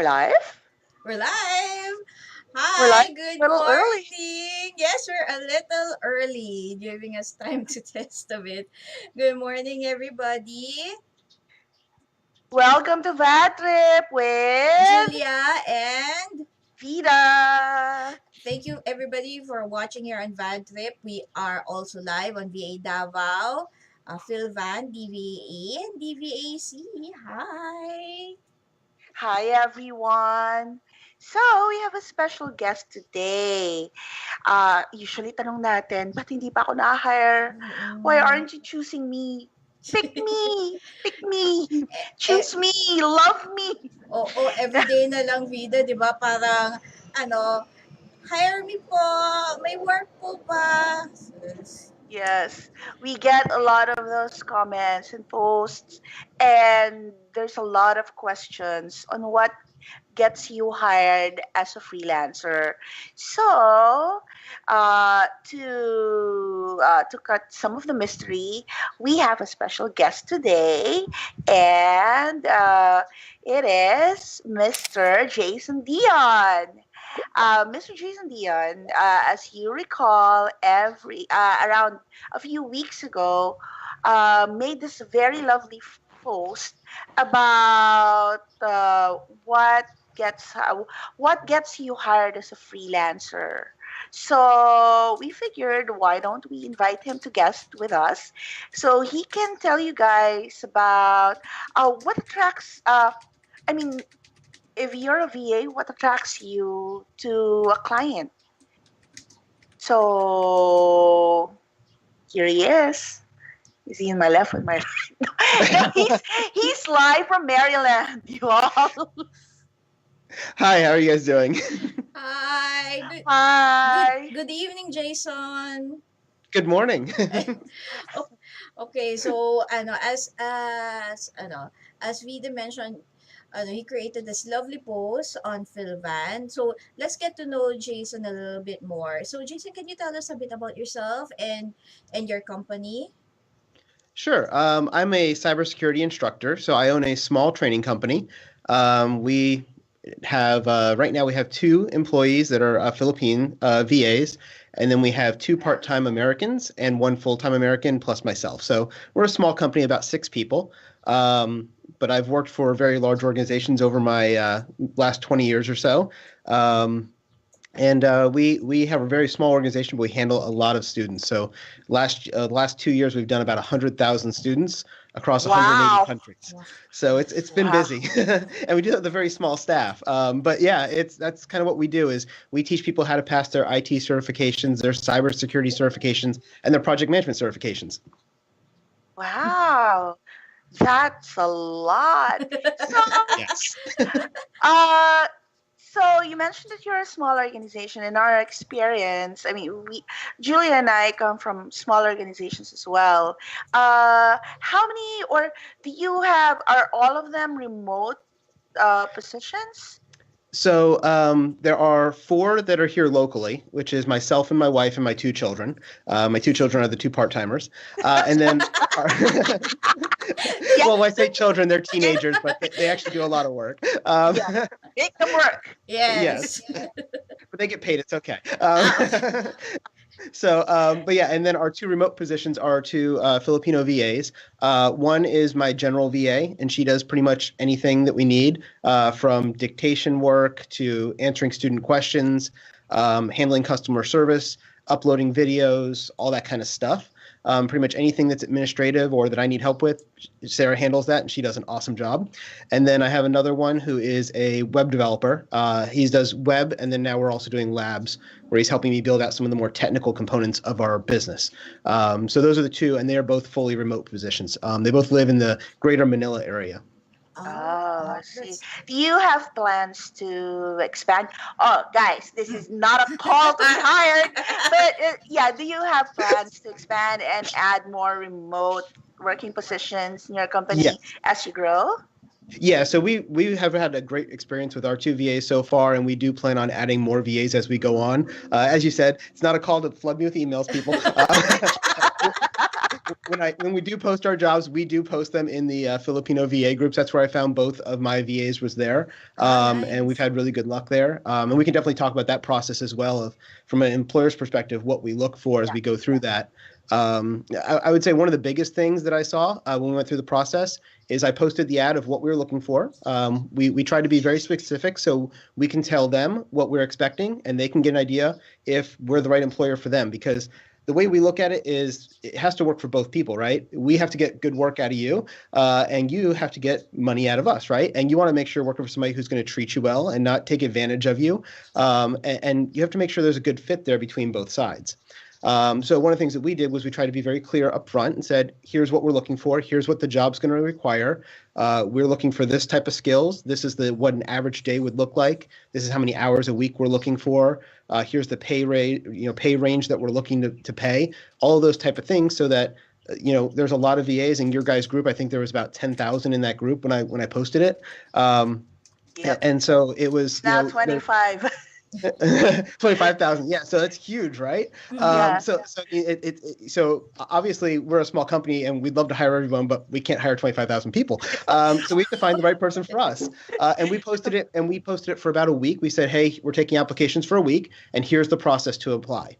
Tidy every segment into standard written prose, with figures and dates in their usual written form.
live? We're live. We're live Hi, good a little early. morning. Yes, we're a little early, giving us time to test a bit. Good morning, everybody. Welcome to VAD Trip with Julia, and Vida. thank you, everybody, for watching here on VAD Trip. We are also live on VA Davao, Philvan, DVA, and DVAC. Hi. Hi, everyone. So, we have a special guest today. Usually tanong natin, ba't hindi pa ako na-hire? Why Mm-mm. aren't you choosing me? Pick me! Pick me! Eh, Choose me! Love me! Oo, everyday na lang vida, 'di ba? Parang ano, hire me po, may work po ba? Sus. Yes, we get a lot of those comments and posts, and there's a lot of questions on what gets you hired as a freelancer. So, to cut some of the mystery, we have a special guest today, and it is Mr. Jason Dion. Mr. Jason Dion, as you recall, every around a few weeks ago, made this very lovely post about gets uh, what gets you hired as a freelancer. So we figured, why don't we invite him to guest with us, so he can tell you guys about what attracts. I mean, if you're a VA, what attracts you to a client? So here he is. Is he in my left or my right? No, he's live from Maryland, you all. Hi, how are you guys doing? Hi. Hi. Good evening, Jason. Good morning. Okay, so as Vida mentioned, he created this lovely post on Philvan. So let's get to know Jason a little bit more. So Jason, can you tell us a bit about yourself and your company? Sure. I'm a cybersecurity instructor, so I own a small training company. We have right now we have 2 employees that are Philippine VAs, and then we have 2 part-time Americans and 1 full-time American plus myself. So we're a small company, about 6 people. But I've worked for very large organizations over my last 20 years or so. And we have a very small organization, but we handle a lot of students. So last 2 years, we've done about 100,000 students across 180 Wow. countries. So it's been Wow. busy, and we do have a very small staff. But yeah, that's kind of what we do is we teach people how to pass their IT certifications, their cybersecurity certifications, and their project management certifications. Wow. That's a lot. So, Yes. uh, so you mentioned that you're a small organization. In our experience, I mean, Julia and I come from small organizations as well. How many, or do you have? Are all of them remote positions? So there are 4 that are here locally, which is myself and my wife and my 2 children. My 2 children are the 2 part-timers. And then, well, when I say children, they're teenagers, but they actually do a lot of work. Yeah. Make them work. Yes. But they get paid. It's okay. So, but yeah, and then our 2 remote positions are 2 Filipino VAs. One is my general VA, and she does pretty much anything that we need, from dictation work to answering student questions, handling customer service, uploading videos, all that kind of stuff. Pretty much anything that's administrative or that I need help with, Sarah handles that, and she does an awesome job. And then I have another one who is a web developer. He does web, and then now we're also doing labs, where he's helping me build out some of the more technical components of our business. So those are the 2, and they are both fully remote positions. They both live in the greater Manila area. Oh, I see. Do you have plans to expand? Oh, guys, this is not a call to be hired, but yeah, do you have plans to expand and add more remote working positions in your company Yes. as you grow? Yeah, so we have had a great experience with our 2 VAs so far, and we do plan on adding more VAs as we go on. As you said, it's not a call to flood me with emails, people. when we do post our jobs, we do post them in the Filipino VA groups. That's where I found both of my VAs was there, and we've Nice. had really good luck there. And we can definitely talk about that process as well, of from an employer's perspective, what we look for as Yeah. we go through that. I would say one of the biggest things that I saw when we went through the process is I posted the ad of what we were looking for. We tried to be very specific so we can tell them what we're expecting and they can get an idea if we're the right employer for them, because the way we look at it is it has to work for both people, right? We have to get good work out of you, and you have to get money out of us, right? And you want to make sure you're working for somebody who's going to treat you well and not take advantage of you. And you have to make sure there's a good fit there between both sides. So one of the things that we did was we tried to be very clear up front and said, here's what we're looking for. Here's what the job's going to require. We're looking for this type of skills. This is what an average day would look like. This is how many hours a week we're looking for. Here's the pay range that we're looking to pay. All of those type of things, so that there's a lot of VAs in your guys' group. I think there was about 10,000 in that group when I posted it. Yep. And so it was Now 25. 25,000. Yeah. So that's huge, right? Yeah. So obviously we're a small company and we'd love to hire everyone, but we can't hire 25,000 people. So we have to find the right person for us. And we posted it for about a week. We said, hey, we're taking applications for a week and here's the process to apply.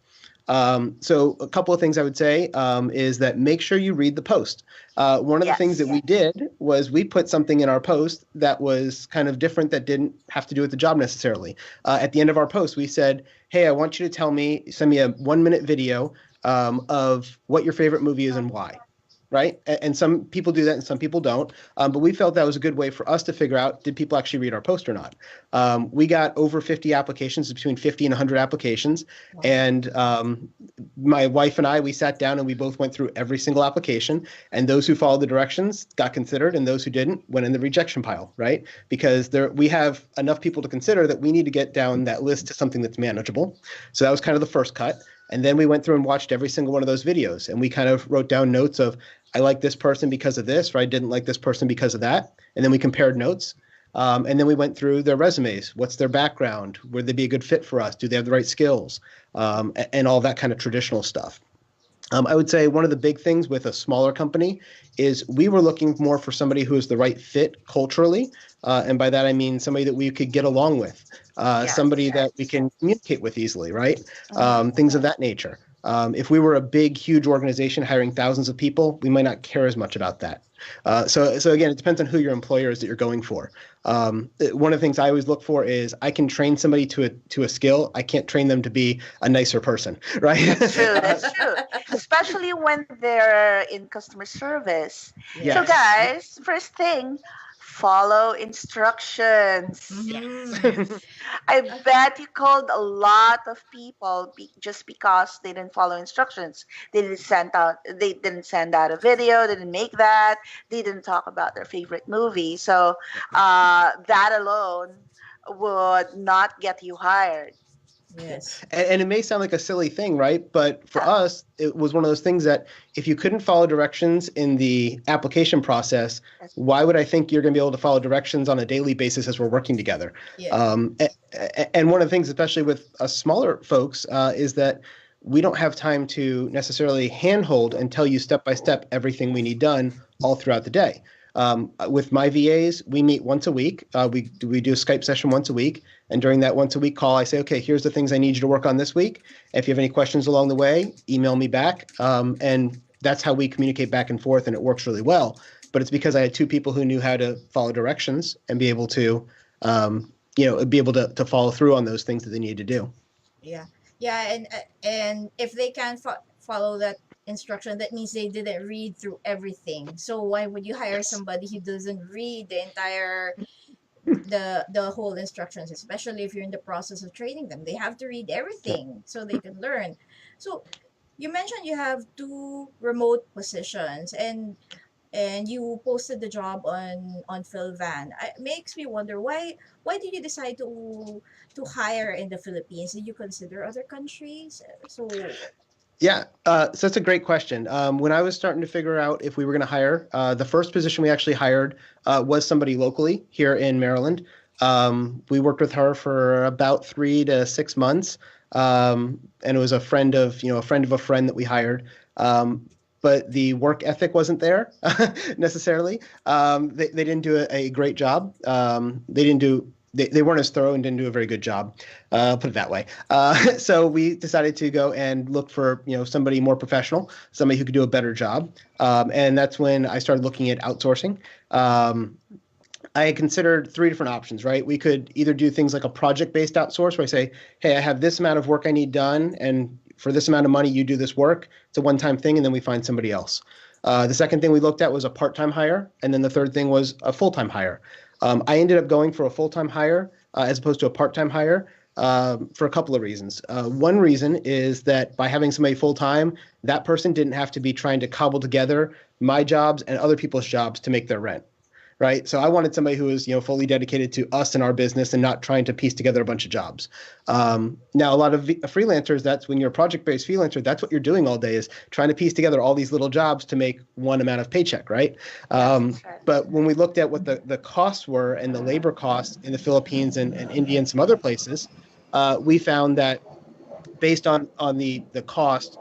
So a couple of things I would say is that make sure you read the post. One of the things that we did was we put something in our post that was kind of different, that didn't have to do with the job necessarily. At the end of our post, we said, hey, I want you to send me a 1-minute video of what your favorite movie is and why. Right. And some people do that and some people don't. But we felt that was a good way for us to figure out, did people actually read our post or not? We got over 50 applications, between 50 and 100 applications. Wow. And my wife and I, we sat down and we both went through every single application. And those who followed the directions got considered, and those who didn't went in the rejection pile. Right. Because we have enough people to consider that we need to get down that list to something that's manageable. So that was kind of the first cut. And then we went through and watched every single one of those videos. And we kind of wrote down notes of, I like this person because of this, or I didn't like this person because of that. And then we compared notes. And then we went through their resumes. What's their background? Would they be a good fit for us? Do they have the right skills? And all that kind of traditional stuff. I would say one of the big things with a smaller company is we were looking more for somebody who is the right fit culturally. And by that, I mean somebody that we could get along with, somebody that we can communicate with easily, right? Things of that nature. If we were a big, huge organization hiring thousands of people, we might not care as much about that. So again, it depends on who your employer is that you're going for. One of the things I always look for is I can train somebody to a skill. I can't train them to be a nicer person, right? That's true. That's true. Especially when they're in customer service. Yes. So guys, first thing, follow instructions. I bet you called a lot of people just because they didn't follow instructions. They didn't send out a video, they didn't make that, they didn't talk about their favorite movie. So that alone would not get you hired. Yes. And it may sound like a silly thing, right? But for us, it was one of those things that if you couldn't follow directions in the application process, why would I think you're going to be able to follow directions on a daily basis as we're working together? Yeah. And one of the things, especially with us smaller folks, is that we don't have time to necessarily handhold and tell you step by step everything we need done all throughout the day. With my VAs, we meet once a week. We do a Skype session once a week. And during that once a week call, I say, okay, here's the things I need you to work on this week. If you have any questions along the way, email me back. And that's how we communicate back and forth. And it works really well. But it's because I had two people who knew how to follow directions and be able to, to follow through on those things that they needed to do. Yeah. Yeah. And if they can't follow that instruction, that means they didn't read through everything. So why would you hire somebody who doesn't read the entire the whole instructions, especially if you're in the process of training them? They have to read everything so they can learn. So you mentioned you have 2 remote positions, and you posted the job on Filvan. It makes me wonder, why did you decide to hire in the Philippines? Did you consider other countries? So yeah, so that's a great question. When I was starting to figure out if we were going to hire, the first position we actually hired was somebody locally here in Maryland. We worked with her for about 3 to 6 months, and it was a friend of a friend that we hired. But but the work ethic wasn't there necessarily. They didn't do a great job. They weren't as thorough and didn't do a very good job. Put it that way. So we decided to go and look for somebody more professional, somebody who could do a better job. And that's when I started looking at outsourcing. I considered three different options, right? We could either do things like a project-based outsource where I say, hey, I have this amount of work I need done, and for this amount of money, you do this work. It's a one-time thing, and then we find somebody else. The second thing we looked at was a part-time hire, and then the third thing was a full-time hire. I ended up going for a full-time hire as opposed to a part-time hire for a couple of reasons. One reason is that by having somebody full-time, that person didn't have to be trying to cobble together my jobs and other people's jobs to make their rent. Right. So I wanted somebody who was, fully dedicated to us and our business and not trying to piece together a bunch of jobs. Now, a lot of freelancers, that's when you're a project-based freelancer, that's what you're doing all day is trying to piece together all these little jobs to make one amount of paycheck. Right. But when we looked at what the costs were and the labor costs in the Philippines and India and some other places, we found that based on the cost,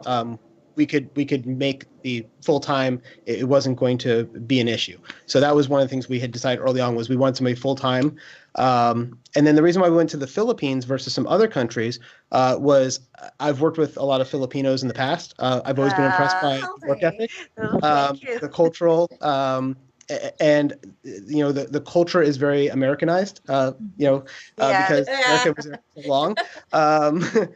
we could make the full time. It wasn't going to be an issue. So that was one of the things we had decided early on was we wanted somebody full time. And then the reason why we went to the Philippines versus some other countries was I've worked with a lot of Filipinos in the past. I've always been impressed by work ethic, the cultural, and the culture is very Americanized. Because America was there so long. I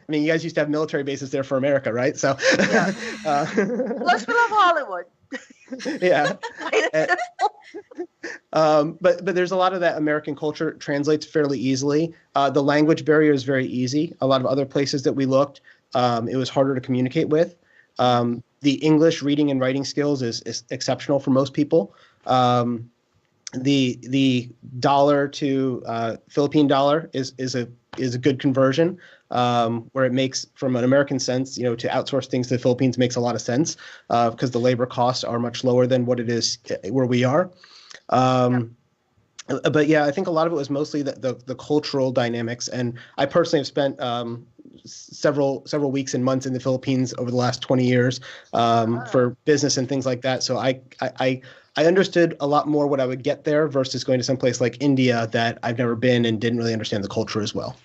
mean, you guys used to have military bases there for America, right? So, plus we love Hollywood. Yeah. But there's a lot of that American culture translates fairly easily. The language barrier is very easy. A lot of other places that we looked, it was harder to communicate with. The English reading and writing skills is exceptional for most people. The dollar to Philippine dollar is a good conversion, where it makes, from an American sense, to outsource things to the Philippines makes a lot of sense because the labor costs are much lower than what it is where we are. But yeah, I think a lot of it was mostly the cultural dynamics, and I personally have spent several weeks and months in the Philippines over the last 20 years for business and things like that. So I understood a lot more what I would get there versus going to some place like India that I've never been and didn't really understand the culture as well.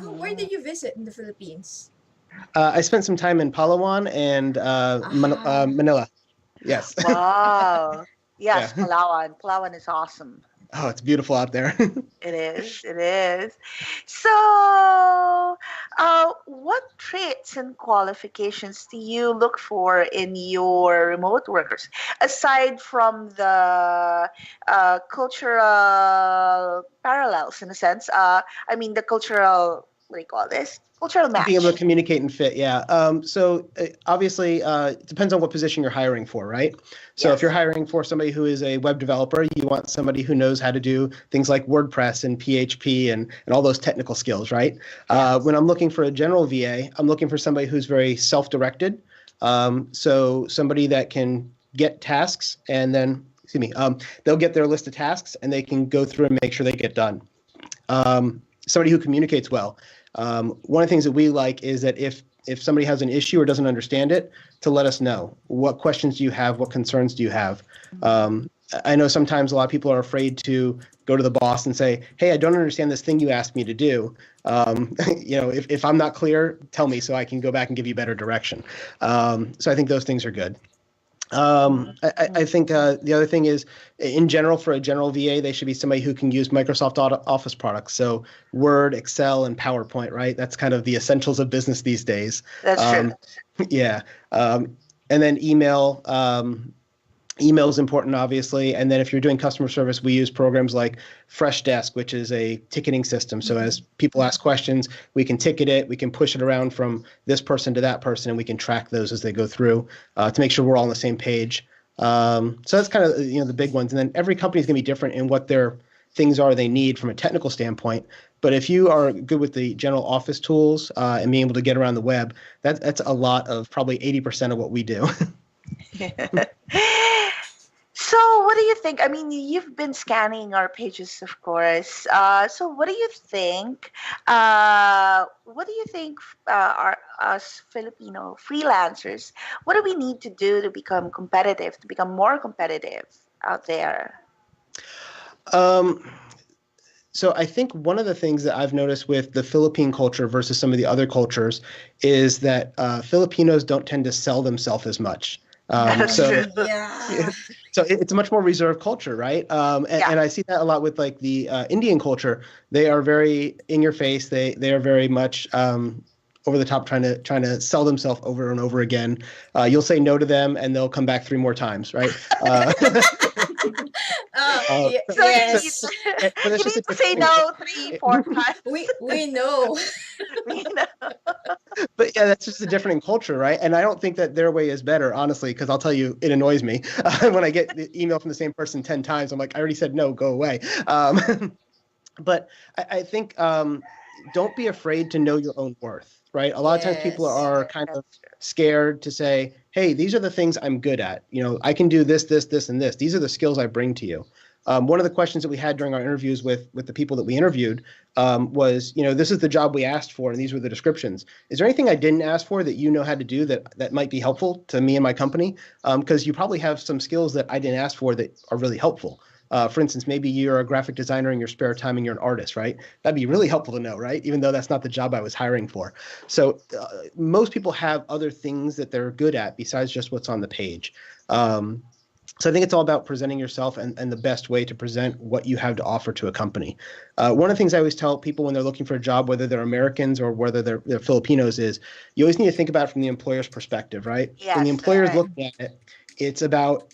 Where did you visit in the Philippines? I spent some time in Palawan and Manila. Yes. Wow. Yes, yeah. Palawan is awesome. Oh, it's beautiful out there. It is. So, what traits and qualifications do you look for in your remote workers, aside from the cultural parallels, in a sense? I mean, the cultural, what do you call this? Cultural match. Being able to communicate and fit, yeah. So obviously, it depends on what position you're hiring for, right? So if you're hiring for somebody who is a web developer, you want somebody who knows how to do things like WordPress and PHP and all those technical skills, right? When I'm looking for a general VA, I'm looking for somebody who's very self-directed. So somebody that can get tasks and then, they'll get their list of tasks and they can go through and make sure they get done. Somebody who communicates well. One of the things that we like is that if somebody has an issue or doesn't understand it, to let us know. What questions do you have? What concerns do you have? I know sometimes a lot of people are afraid to go to the boss and say, hey, I don't understand this thing you asked me to do. If I'm not clear, tell me so I can go back and give you better direction. So I think those things are good. I think the other thing is, in general, for a general VA, they should be somebody who can use Microsoft Office products. So Word, Excel, and PowerPoint, right? That's kind of the essentials of business these days. That's true. Yeah. And then email. Email is important, obviously. And then if you're doing customer service, we use programs like Freshdesk, which is a ticketing system. So as people ask questions, we can ticket it, we can push it around from this person to that person, and we can track those as they go through to make sure we're all on the same page. So that's kind of the big ones. And then every company is going to be different in what their things are they need from a technical standpoint. But if you are good with the general office tools and being able to get around the web, that's a lot of probably 80% of what we do. So what do you think? I mean, you've been scanning our pages, of course. So what do you think? What do you think? Are us Filipino freelancers? What do we need to do to become competitive? To become more competitive out there? Um, so I think one of the things that I've noticed with the Philippine culture versus some of the other cultures is that Filipinos don't tend to sell themselves as much. That's true. Yeah. So it's a much more reserved culture, right? Yeah. And I see that a lot with like the Indian culture. They are very in your face. They are very much over the top, trying to sell themselves over and over again. You'll say no to them, and they'll come back 3 more times, right? Uh, So you need Yes. but you it's just a need to say different. no three, four times. We know. You know? But yeah, that's just a different culture, right? And I don't think that their way is better, honestly, because I'll tell you, it annoys me when I get the email from the same person 10 times. I'm like, I already said no, go away. But I think don't be afraid to know your own worth, right? A lot of times people Yes. are kind of That's true. scared to say, hey, these are the things I'm good at. I can do this, this, this, and this. These are the skills I bring to you. One of the questions that we had during our interviews with the people that we interviewed was, this is the job we asked for, and these were the descriptions. Is there anything I didn't ask for that you know how to do that might be helpful to me and my company? Because you probably have some skills that I didn't ask for that are really helpful. For instance, maybe you're a graphic designer in your spare time and you're an artist, right? That'd be really helpful to know, right? Even though that's not the job I was hiring for. So most people have other things that they're good at besides just what's on the page. So I think it's all about presenting yourself and the best way to present what you have to offer to a company. One of the things I always tell people when they're looking for a job, whether they're Americans or whether they're Filipinos, is you always need to think about it from the employer's perspective, right? When the Yes, that's employer's right. looking at it, it's about,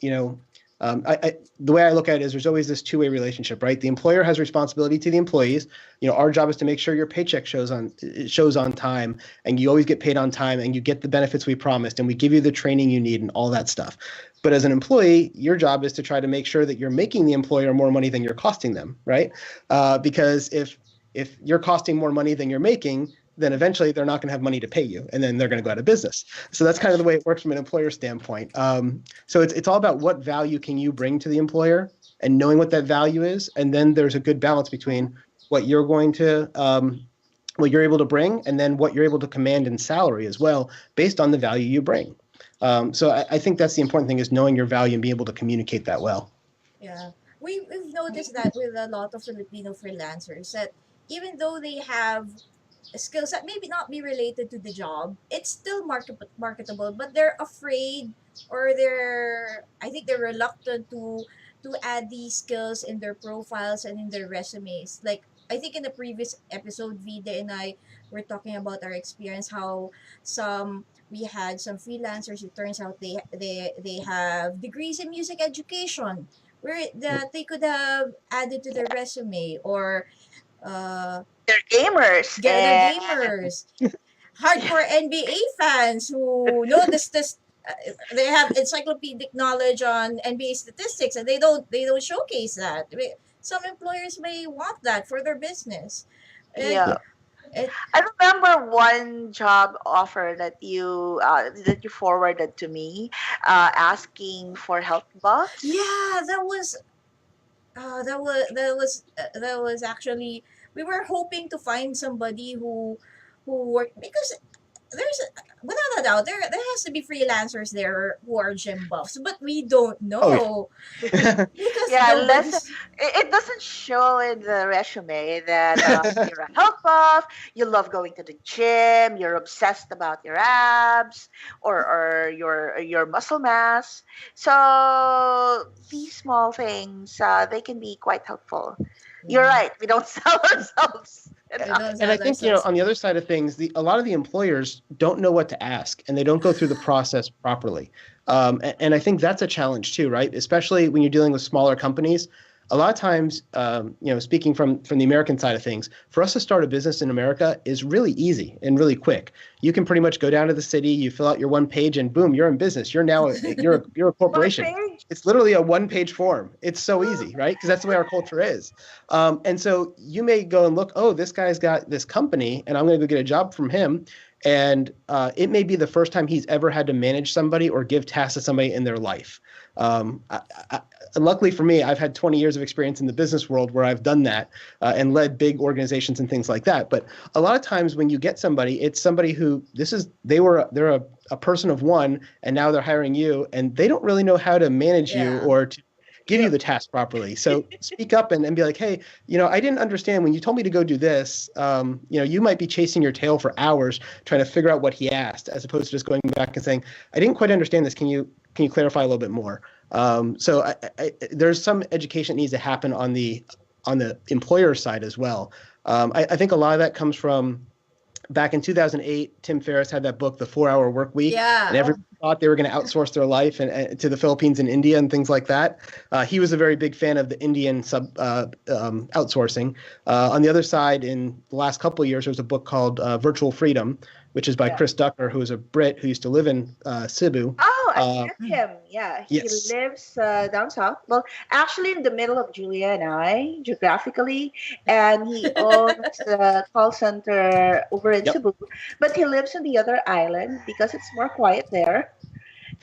the way I look at it is there's always this two-way relationship, right? The employer has responsibility to the employees. Our job is to make sure your paycheck shows on time, and you always get paid on time, and you get the benefits we promised, and we give you the training you need and all that stuff. But as an employee, your job is to try to make sure that you're making the employer more money than you're costing them, right? Because if you're costing more money than you're making, then eventually they're not going to have money to pay you, and then they're going to go out of business. So that's kind of the way it works from an employer standpoint. So it's all about what value can you bring to the employer and knowing what that value is, and then there's a good balance between what you're going to what you're able to bring, and then what you're able to command in salary as well, based on the value you bring. So I think that's the important thing, is knowing your value and being able to communicate that well. Yeah. We've noticed that with a lot of Filipino freelancers that even though they have skills that maybe not be related to the job, it's still marketable, but they're afraid, or I think they're reluctant to add these skills in their profiles and in their resumes. Like I think in the previous episode, Vida and I were talking about our experience, how we had some freelancers. It turns out they have degrees in music education, where that they could have added to their resume, or uh, They're gamers. they're And gamers, hardcore NBA fans who know this. They have encyclopedic knowledge on NBA statistics, and they don't showcase that. Some employers may want that for their business, and yeah. it I remember one job offer that you forwarded to me, asking for health buffs. yeah, that was actually, we were hoping to find somebody who worked, because there's without a doubt there has to be freelancers there who are gym buffs, but we don't Oh, know because Yeah, unless nobody's. it doesn't show in the resume that you're a health buff, you love going to the gym, you're obsessed about your abs or your muscle mass. So these small things, they can be quite helpful. You're Yeah, right. We don't sell ourselves we enough. don't And I sell think, ourselves. on the other side of things, a lot of the employers don't know what to ask, and they don't go through the process properly. And I think that's a challenge too, right? Especially when you're dealing with smaller companies. A lot of times, speaking from the American side of things, for us to start a business in America is really easy and really quick. You can pretty much go down to the city, you fill out your one page, and boom, you're in business. You're now you're a One corporation. page. It's literally a one-page form. It's so easy, right? Because that's the way our culture is. And so you may go and look, oh, this guy's got this company, and I'm going to go get a job from him. And it may be the first time he's ever had to manage somebody or give tasks to somebody in their life. And luckily for me, I've had 20 years of experience in the business world where I've done that and led big organizations and things like that. But a lot of times when you get somebody, it's somebody who they're a person of one, and now they're hiring you, and they don't really know how to manage you Yeah. or to give you Yep. the task properly. So speak up and be like, hey, I didn't understand when you told me to go do this. You might be chasing your tail for hours trying to figure out what he asked, as opposed to just going back and saying, I didn't quite understand this. Can you clarify a little bit more? So there's some education that needs to happen on the employer side as well. I think a lot of that comes from back in 2008. Tim Ferriss had that book, The 4-Hour Work Week, and Yeah. everyone thought they were going to outsource their life and to the Philippines and India and things like that. He was a very big fan of the Indian outsourcing. On the other side, in the last couple of years, there was a book called Virtual Freedom, which is by Yeah. Chris Ducker, who is a Brit who used to live in Cebu. Oh, I Uh, met him. Yeah, he yes. lives down south. Well, actually, in the middle of Julia and I, geographically, and he owns a call center over in Yep. Cebu, but he lives on the other island because it's more quiet there.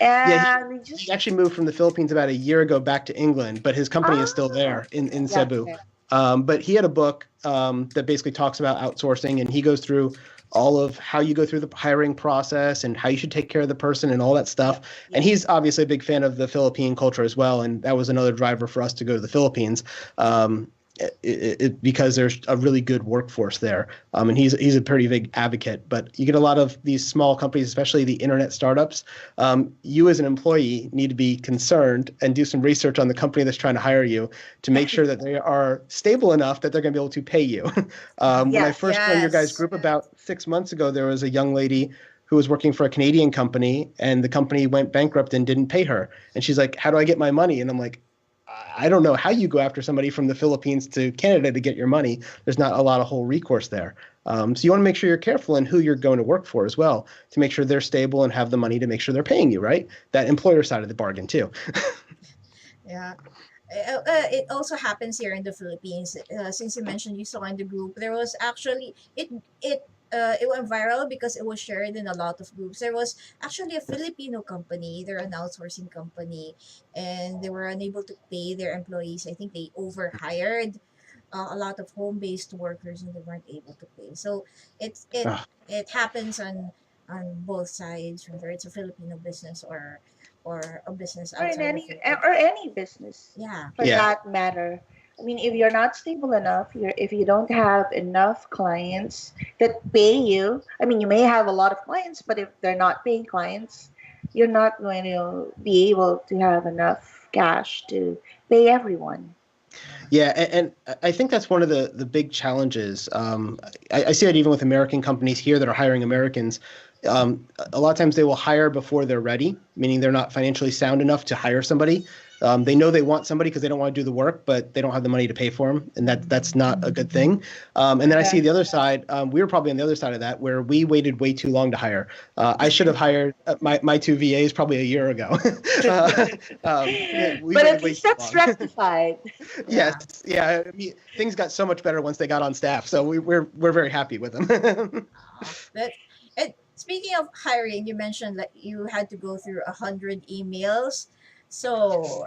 Yeah, And we he just actually moved from the Philippines about a year ago back to England, but his company is still ah, there in yeah, Cebu. yeah. But he had a book that basically talks about outsourcing, and he goes through all of how you go through the hiring process and how you should take care of the person and all that stuff. And he's obviously a big fan of the Philippine culture as well, and that was another driver for us to go to the Philippines. Because there's a really good workforce there, and he's a pretty big advocate. But you get a lot of these small companies, especially the internet startups. You as an employee need to be concerned and do some research on the company that's trying to hire you to make sure that they are stable enough that they're going to be able to pay you. When I Yes. first joined your guys' Yes. group about 6 months ago, there was a young lady who was working for a Canadian company, and the company went bankrupt and didn't pay her. And she's like, "How do I get my money?" And I'm like, I don't know how you go after somebody from the Philippines to Canada to get your money. There's not a lot of whole recourse there. So you want to make sure you're careful in who you're going to work for as well, to make sure they're stable and have the money to make sure they're paying you, right? That employer side of the bargain too. Yeah. It also happens here in the Philippines. Since you mentioned you saw in the group, there was actually it went viral because it was shared in a lot of groups. There was actually a Filipino company, they're an outsourcing company, and they were unable to pay their employees. I think they overhired a lot of home-based workers and they weren't able to pay. So Ah, it happens on both sides, whether it's a Filipino business or a business Or in outside the or Philippines. any business Yeah. for yeah. that matter. I mean, if you're not stable enough, if you don't have enough clients that pay you, I mean, you may have a lot of clients, but if they're not paying clients, you're not going to be able to have enough cash to pay everyone. Yeah, and I think that's one of the big challenges. I see that even with American companies here that are hiring Americans. A lot of times they will hire before they're ready, meaning they're not financially sound enough to hire somebody. They know they want somebody because they don't want to do the work, but they don't have the money to pay for them, and that's not a good thing. And then I see the other side. We were probably on the other side of that, where we waited way too long to hire. I should have hired my two VAs probably a year ago. We But waited at way least too that's long. rectified. Yeah. Yes, yeah. I mean, things got so much better once they got on staff, so we're very happy with them. That and speaking of hiring, you mentioned that you had to go through 100 emails. So,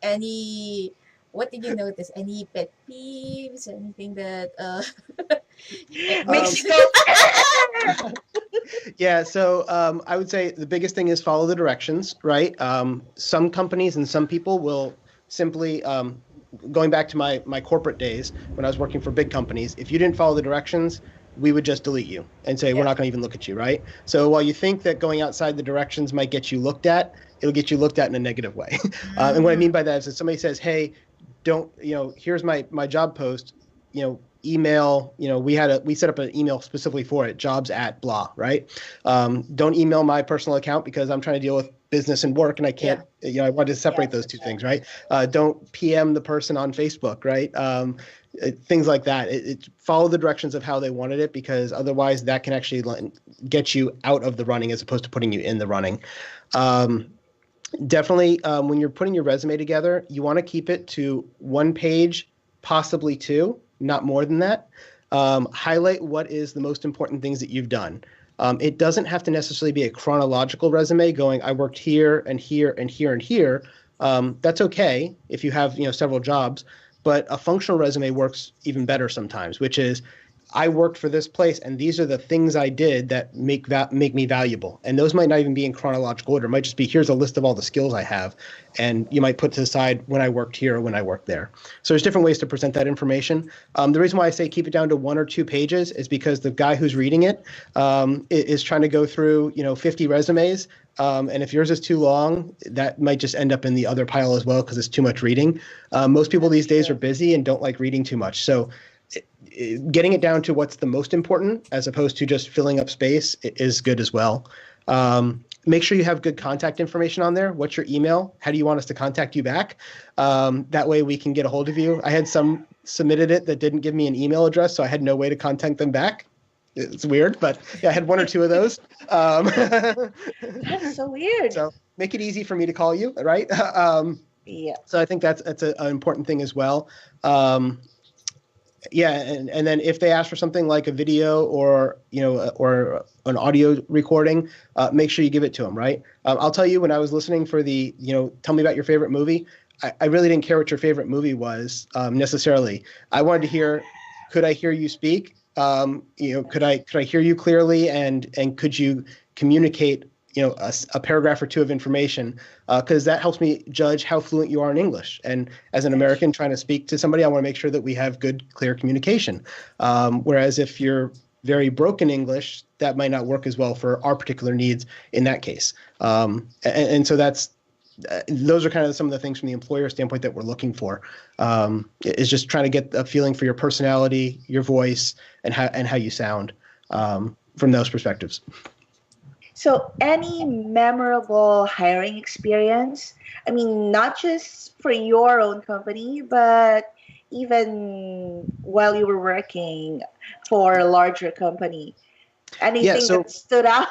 any what did you notice? Any pet peeves? Anything that Um, makes Mexico. Yeah, so I would say the biggest thing is follow the directions, right? Some companies and some people will simply, going back to my corporate days when I was working for big companies, if you didn't follow the directions, we would just delete you and say, we're Yeah. not going to even look at you, right? So while you think that going outside the directions might get you looked at, it'll get you looked at in a negative way. And what I mean by that is if somebody says, hey, don't, here's my job post, email, we set up an email specifically for it, jobs at blah, right? Don't email my personal account because I'm trying to deal with business and work and I can't, I want to separate Yes, those two things, right? Don't PM the person on Facebook, right? Things like that. Follow the directions of how they wanted it because otherwise that can actually get you out of the running as opposed to putting you in the running. Definitely, when you're putting your resume together, you want to keep it to one page, possibly two, not more than that. Highlight what is the most important things that you've done. It doesn't have to necessarily be a chronological resume going, I worked here and here and here and here. That's okay if you have, several jobs, but a functional resume works even better sometimes, which is I worked for this place and these are the things I did that make me valuable. And those might not even be in chronological order. It might just be, here's a list of all the skills I have. And you might put to the side when I worked here or when I worked there. So there's different ways to present that information. The reason why I say keep it down to 1 or 2 pages is because the guy who's reading it is trying to go through, 50 resumes. And if yours is too long, that might just end up in the other pile as well because it's too much reading. Most people these days are busy and don't like reading too much. So getting it down to what's the most important as opposed to just filling up space is good as well. Make sure you have good contact information on there. What's your email? How do you want us to contact you back? That way we can get a hold of you. I had some submitted it that didn't give me an email address, so I had no way to contact them back. It's weird, but yeah, I had 1 or 2 of those. That's so weird. So make it easy for me to call you, right? Yeah. So I think that's an important thing as well. Yeah, and then if they ask for something like a video or or an audio recording, make sure you give it to them, right? I'll tell you, when I was listening for the tell me about your favorite movie, I really didn't care what your favorite movie was necessarily. I wanted to hear, could I hear you speak? Could I hear you clearly, and could you communicate a paragraph or 2 of information, because that helps me judge how fluent you are in English. And as an American trying to speak to somebody, I want to make sure that we have good, clear communication. Whereas if you're very broken English, that might not work as well for our particular needs in that case. And so those are kind of some of the things from the employer standpoint that we're looking for, is just trying to get a feeling for your personality, your voice, and how you sound from those perspectives. So, any memorable hiring experience? I mean, not just for your own company, but even while you were working for a larger company. Anything that stood out?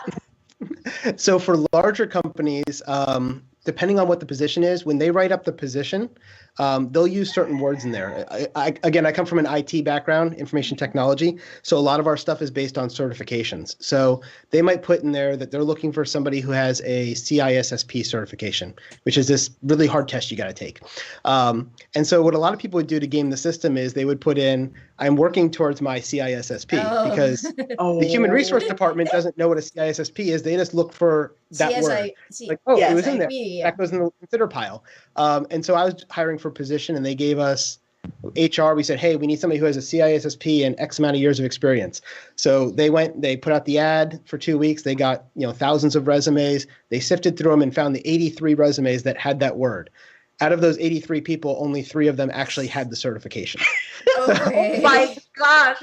So for larger companies, depending on what the position is, when they write up the position, they'll use certain words in there. I come from an IT background, information technology, so a lot of our stuff is based on certifications. So they might put in there that they're looking for somebody who has a CISSP certification, which is this really hard test you got to take. And so what a lot of people would do to game the system is they would put in, I'm working towards my CISSP, because the human resource department doesn't know what a CISSP is. They just look for that word. Like, it was in there. Yeah. That goes in the consider pile. And so I was hiring for a position, and they gave us HR. We said, hey, we need somebody who has a CISSP and X amount of years of experience. So they put out the ad for 2 weeks. They got thousands of resumes. They sifted through them and found the 83 resumes that had that word. Out of those 83 people, only 3 of them actually had the certification. Oh my gosh.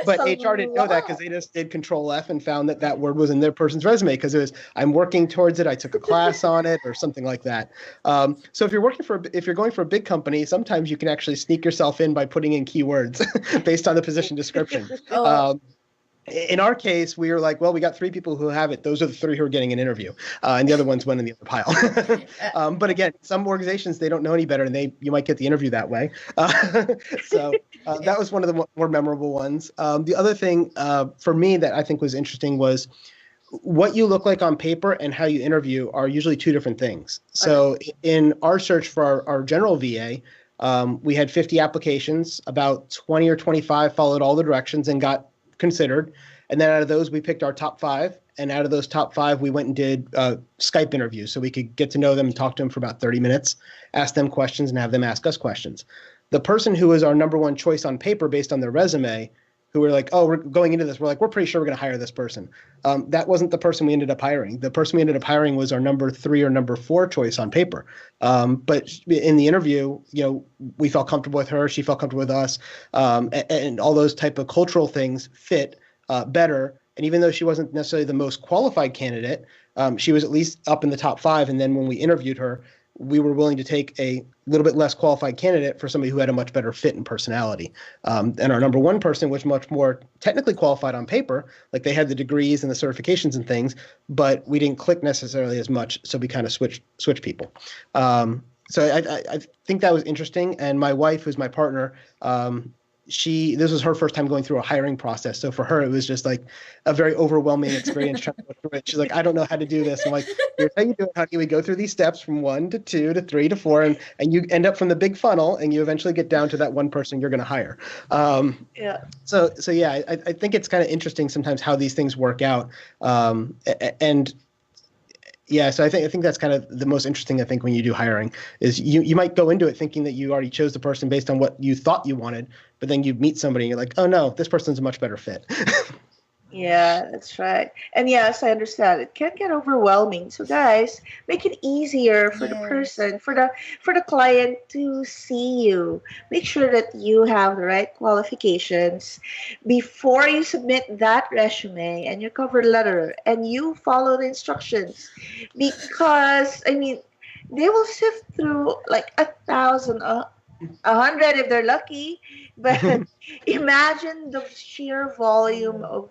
But HR didn't know that because they just did Control F and found that word was in their person's resume, because it was, I'm working towards it, I took a class on it, or something like that. So if you're going for a big company, sometimes you can actually sneak yourself in by putting in keywords based on the position description. In our case, we were like, well, we got 3 people who have it. Those are the 3 who are getting an interview, and the other ones went in the other pile. But again, some organizations, they don't know any better, and you might get the interview that way. So that was one of the more memorable ones. The other thing for me that I think was interesting was what you look like on paper and how you interview are usually 2 different things. So in our search for our general VA, we had 50 applications. About 20 or 25 followed all the directions and got considered, and then out of those we picked our top 5, and out of those top 5 we went and did Skype interviews so we could get to know them and talk to them for about 30 minutes, ask them questions and have them ask us questions. The person who was our number 1 choice on paper based on their resume, who were like, oh, we're going into this, we're like, we're pretty sure we're going to hire this person. That wasn't the person we ended up hiring. The person we ended up hiring was our number 3 or number 4 choice on paper. But in the interview, we felt comfortable with her. She felt comfortable with us. And all those type of cultural things fit better. And even though she wasn't necessarily the most qualified candidate, she was at least up in the top 5. And then when we interviewed her, we were willing to take a little bit less qualified candidate for somebody who had a much better fit and personality. And our number 1 person was much more technically qualified on paper, like they had the degrees and the certifications and things, but we didn't click necessarily as much, so we kind of switch people. So I think that was interesting. And my wife, who's my partner, this was her first time going through a hiring process. So for her, it was just like a very overwhelming experience trying to go through it. She's like, I don't know how to do this. I'm like, here's how you do it, honey. We go through these steps from 1 to 2 to 3 to 4, and you end up from the big funnel, and you eventually get down to that one person you're going to hire. Yeah. So yeah, I think it's kind of interesting sometimes how these things work out. And yeah, so I think that's kind of the most interesting, I think, when you do hiring is you might go into it thinking that you already chose the person based on what you thought you wanted, but then you meet somebody and you're like, oh no, this person's a much better fit. Yeah, that's right. And yes, I understand. It can get overwhelming. So guys, make it easier for the Yes. person, for the client to see you. Make sure that you have the right qualifications before you submit that resume and your cover letter and you follow the instructions. Because I mean, they will sift through like 1,000, 100 if they're lucky. But imagine the sheer volume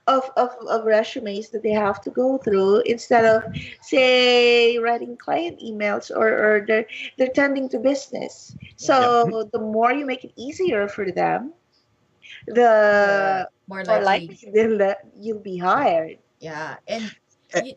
Mm. of resumes that they have to go through instead of say writing client emails, or they're tending to business. Yeah. Yep. So the more you make it easier for them, The the more more likely. likely you'll be hired. Yeah. And Eh, you,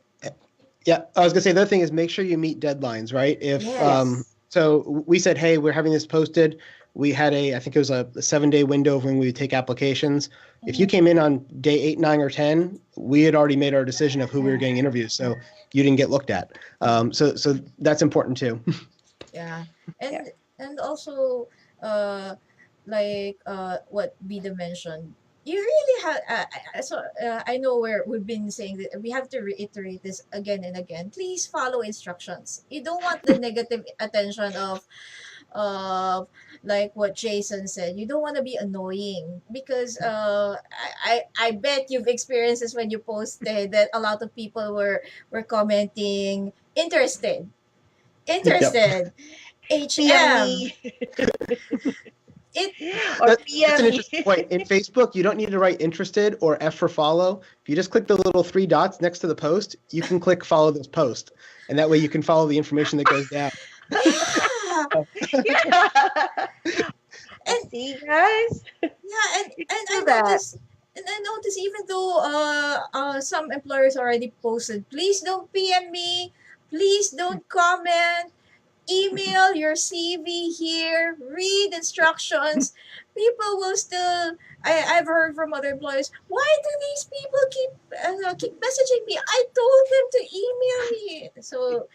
Yeah, I was gonna say the other thing is make sure you meet deadlines, right? If yes. so we said, hey, we're having this posted. We had I think it was a 7-day window when we would take applications. If you Mhm. came in on day 8, 9, or 10, we had already made our decision of who we were getting interviews, so you didn't get looked at. So that's important too. Yeah. Yeah. And also uh like what Vida mentioned, you really have I know we've been saying that we have to reiterate this again and again. Please follow instructions. You don't want the negative attention of like what Jason said. You don't want to be annoying because I bet you've experienced this when you posted that a lot of people were commenting interested, Yep. interested, PM HM. me It or That's an PM interesting me. point. In Facebook, you don't need to write interested or F for follow. If you just click the little 3 dots next to the post, you can click follow this post. And that way you can follow the information that goes down. yeah. Yeah. And See, guys, yeah, you can and do that. I notice even though some employers already posted, please don't PM me, please don't comment, email your CV here, read instructions. People will still. I've heard from other employers. Why do these people keep messaging me? I told them to email me. So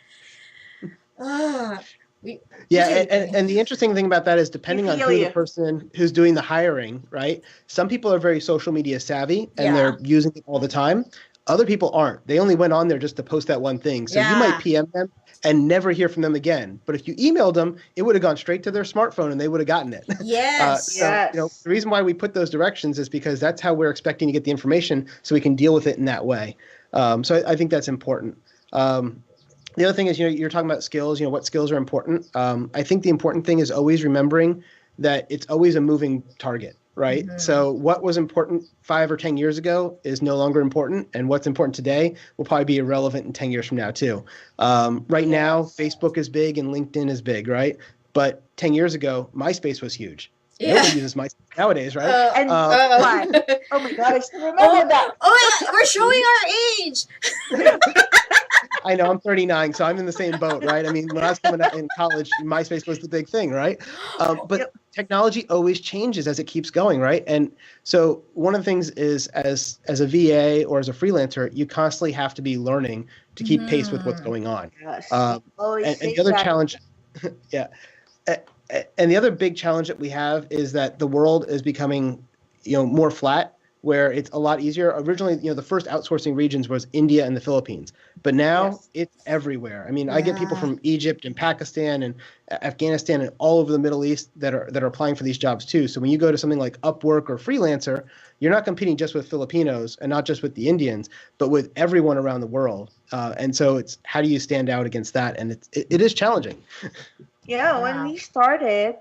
ah, we Yeah, really and the interesting thing about that is We depending on feel who the you. person who's doing the hiring, right? Some people are very social media savvy and yeah they're using it all the time. Other people aren't. They only went on there just to post that one thing. So you might yeah PM them and never hear from them again. But if you emailed them, it would have gone straight to their smartphone and they would have gotten it. yes So, Yes. the reason why we put those directions is because that's how we're expecting to get the information so we can deal with it in that way. So I think that's important. The other thing is, you're talking about skills, what skills are important. I think the important thing is always remembering that it's always a moving target, right? mm-hmm. So what was important 5 or 10 years ago is no longer important. And what's important today will probably be irrelevant in 10 years from now, too. Right now, Yes. Facebook is big and LinkedIn is big, right? But 10 years ago, MySpace was huge. yeah Nobody uses MySpace nowadays, right? uh, And Um, uh, why? Oh my God, I still remember oh that. yeah, we're showing our age. I know I'm 39, so I'm in the same boat, right? I mean, when I was coming out in college, MySpace was the big thing, right? But Yep. technology always changes as it keeps going, right? And so one of the things is, as a VA or as a freelancer, you constantly have to be learning to keep pace with what's Mhm. going on. Yes. We Um, always and say the other that. challenge, yeah, and the other big challenge that we have is that the world is becoming, more flat, where it's a lot easier. Originally, the first outsourcing regions was India and the Philippines, but now Yes. it's everywhere. I mean, I get people Yeah. from Egypt and Pakistan and Afghanistan and all over the Middle East that are applying for these jobs too. So when you go to something like Upwork or Freelancer, you're not competing just with Filipinos and not just with the Indians, but with everyone around the world. And so it's how do you stand out against that? And it is challenging. Yeah, Yeah. when we started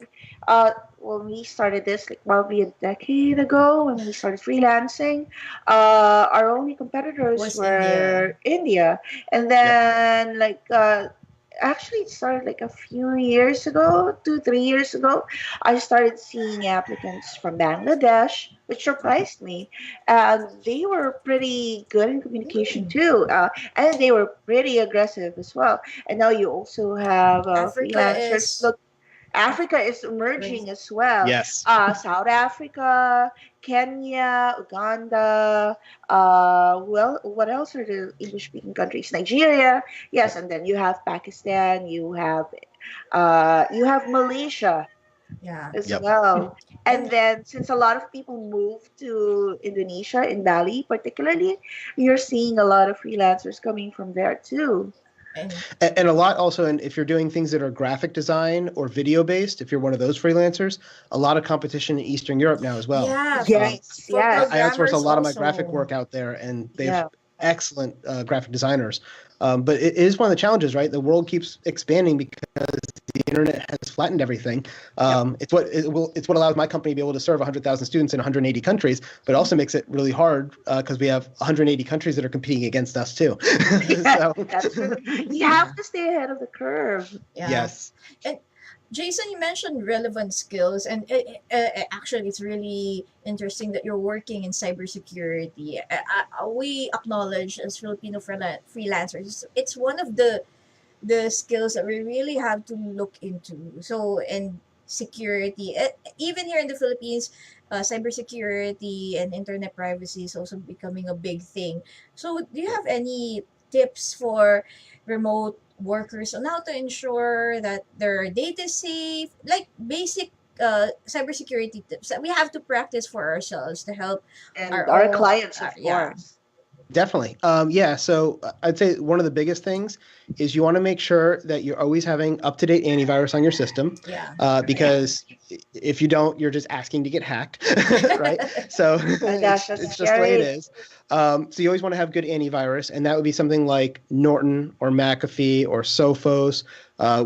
this, like probably a decade ago, when we started freelancing, our only competitors Was India. were India, and Yep. then like actually it started like a few years ago, 2, 3 years ago. I started seeing applicants from Bangladesh, which surprised me. And they were pretty good in communication Mm. too, and they were pretty aggressive as well. And now you also have Africa freelancers. is Look, Africa is emerging as well. Yes. South Africa, Kenya, Uganda. Well, what else are the English-speaking countries? Nigeria, yes, and then you have Pakistan. You have Malaysia yeah. as Yep. well. And And then, since a lot of people move to Indonesia, in Bali particularly, you're seeing a lot of freelancers coming from there too. and And a lot also, and if you're doing things that are graphic design or video based, if you're one of those freelancers, a lot of competition in Eastern Europe now as well. yeah, Yes, for yes, I outsource a programmers lot of my graphic also. work out there, and they have yeah. excellent graphic designers. But it is one of the challenges, right? The world keeps expanding because the internet has flattened everything. It's what allows my company to be able to serve 100,000 students in 180 countries, but also makes it really hard because we have 180 countries that are competing against us too. Yeah, So, that's true. You Yeah, have to stay ahead of the curve. yeah. yes. And Jason, you mentioned relevant skills, and actually, it's really interesting that you're working in cybersecurity. We acknowledge as Filipino freelancers, it's one of the skills that we really have to look into. So, and security, even here in the Philippines, cybersecurity and internet privacy is also becoming a big thing. So, do you have any tips for remote workers on how to ensure that their data is safe? Like basic cybersecurity tips that we have to practice for ourselves to help And our our own. clients, of Yeah, course. Definitely. Yeah. So I'd say one of the biggest things is you want to make sure that you're always having up-to-date antivirus on your system, yeah, because if you don't, you're just asking to get hacked, right? So Oh my gosh, it's that's just the way it scary. is. So you always want to have good antivirus, and that would be something like Norton or McAfee or Sophos.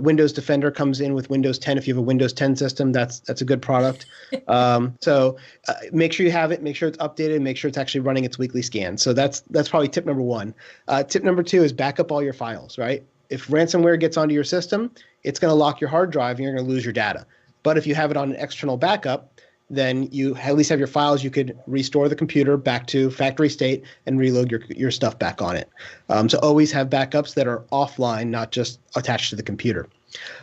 Windows Defender comes in with Windows 10. If you have a Windows 10 system, that's a good product. So make sure you have it, make sure it's updated, make sure it's actually running its weekly scan. So that's probably tip number one. Tip number two is back up all your files, right? If ransomware gets onto your system, it's going to lock your hard drive and you're going to lose your data. But if you have it on an external backup, then you at least have your files. You could restore the computer back to factory state and reload your stuff back on it. So always have backups that are offline, not just attached to the computer.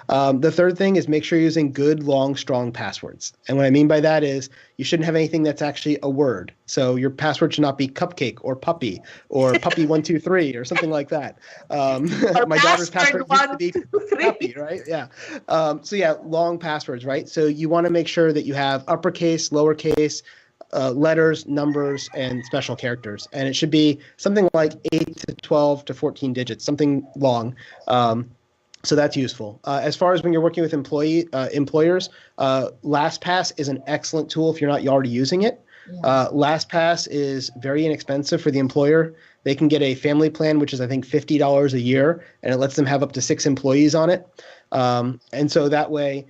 The third thing is make sure you're using good, long, strong passwords. And what I mean by that is you shouldn't have anything that's actually a word. So your password should not be cupcake or puppy123 or something like that. Or My daughter's password password used to one, be two, puppy, three. right? Yeah. So yeah, long passwords, right? So you want to make sure that you have uppercase, lowercase, letters, numbers, and special characters. And it should be something like 8 to 12 to 14 digits, something long. So that's useful. As far as when you're working with employers, LastPass is an excellent tool if you're not already using it. yeah. LastPass is very inexpensive for the employer. They can get a family plan, which is I think $50 a year, and it lets them have up to 6 employees on it. And so that way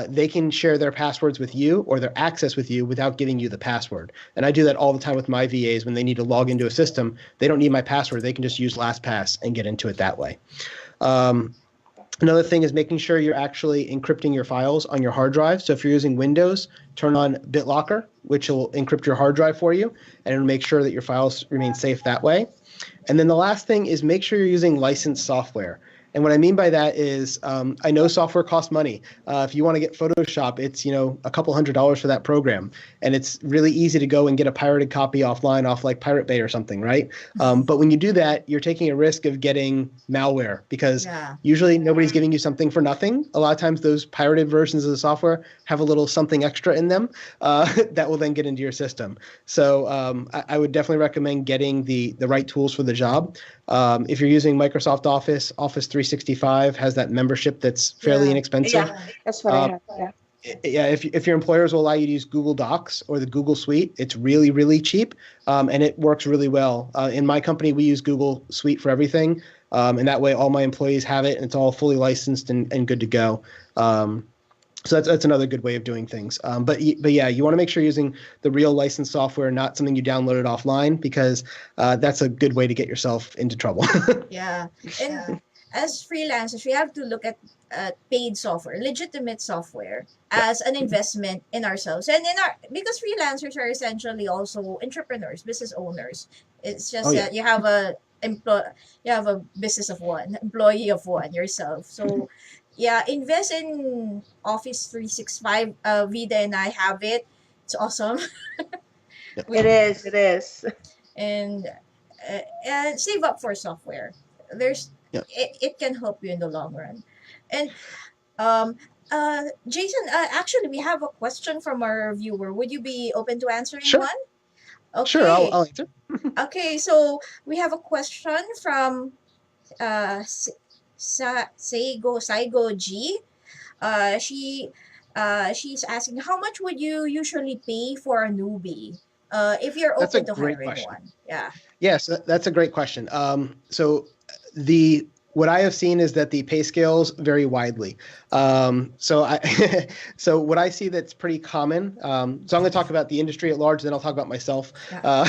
they can share their passwords with you or their access with you without giving you the password. And I do that all the time with my VAs when they need to log into a system. They don't need my password. They can just use LastPass and get into it that way. Another thing is making sure you're actually encrypting your files on your hard drive. So if you're using Windows, turn on BitLocker, which will encrypt your hard drive for you, and it'll make sure that your files remain safe that way. And then the last thing is make sure you're using licensed software. And what I mean by that is I know software costs money. If you want to get Photoshop, it's a couple $100s for that program. And it's really easy to go and get a pirated copy offline off like Pirate Bay or something, right? But when you do that, you're taking a risk of getting malware because Yeah. usually nobody's giving you something for nothing. A lot of times those pirated versions of the software have a little something extra in them that will then get into your system. So I would definitely recommend getting the right tools for the job. If you're using Microsoft Office, Office 365 has that membership that's fairly Yeah. inexpensive. Yeah, that's what I have. Yeah. Yeah, if your employers will allow you to use Google Docs or the Google Suite, it's really, really cheap, and it works really well. In my company, we use Google Suite for everything, and that way all my employees have it, and it's all fully licensed and good to go. So that's another good way of doing things. But yeah, you want to make sure you're using the real licensed software, not something you downloaded offline, because that's a good way to get yourself into trouble. Yeah. And as freelancers, we have to look at paid software, legitimate software, Yeah. as an investment in ourselves and in our, because freelancers are essentially also entrepreneurs, business owners. It's Oh just yeah. that you have a you have a business of one, employee of one yourself. So yeah, invest in Office 365. Vida and I have it. It's awesome. Yeah. It We is. It is. and save up for software. There's Yeah. it can help you in the long run. And um Jason, actually we have a question from our viewer. Would you be open to answering Sure. one? Sure. Okay. I'll answer. Okay, so we have a question from Saigo G. She she's asking, how much would you usually pay for a newbie? If you're That's a open to great hiring question. one. Yeah. Yes, that's a great question. So the what I have seen is that the pay scales vary widely. So I so what I see that's pretty common. So I'm going to talk about the industry at large, then I'll talk about myself. Yeah.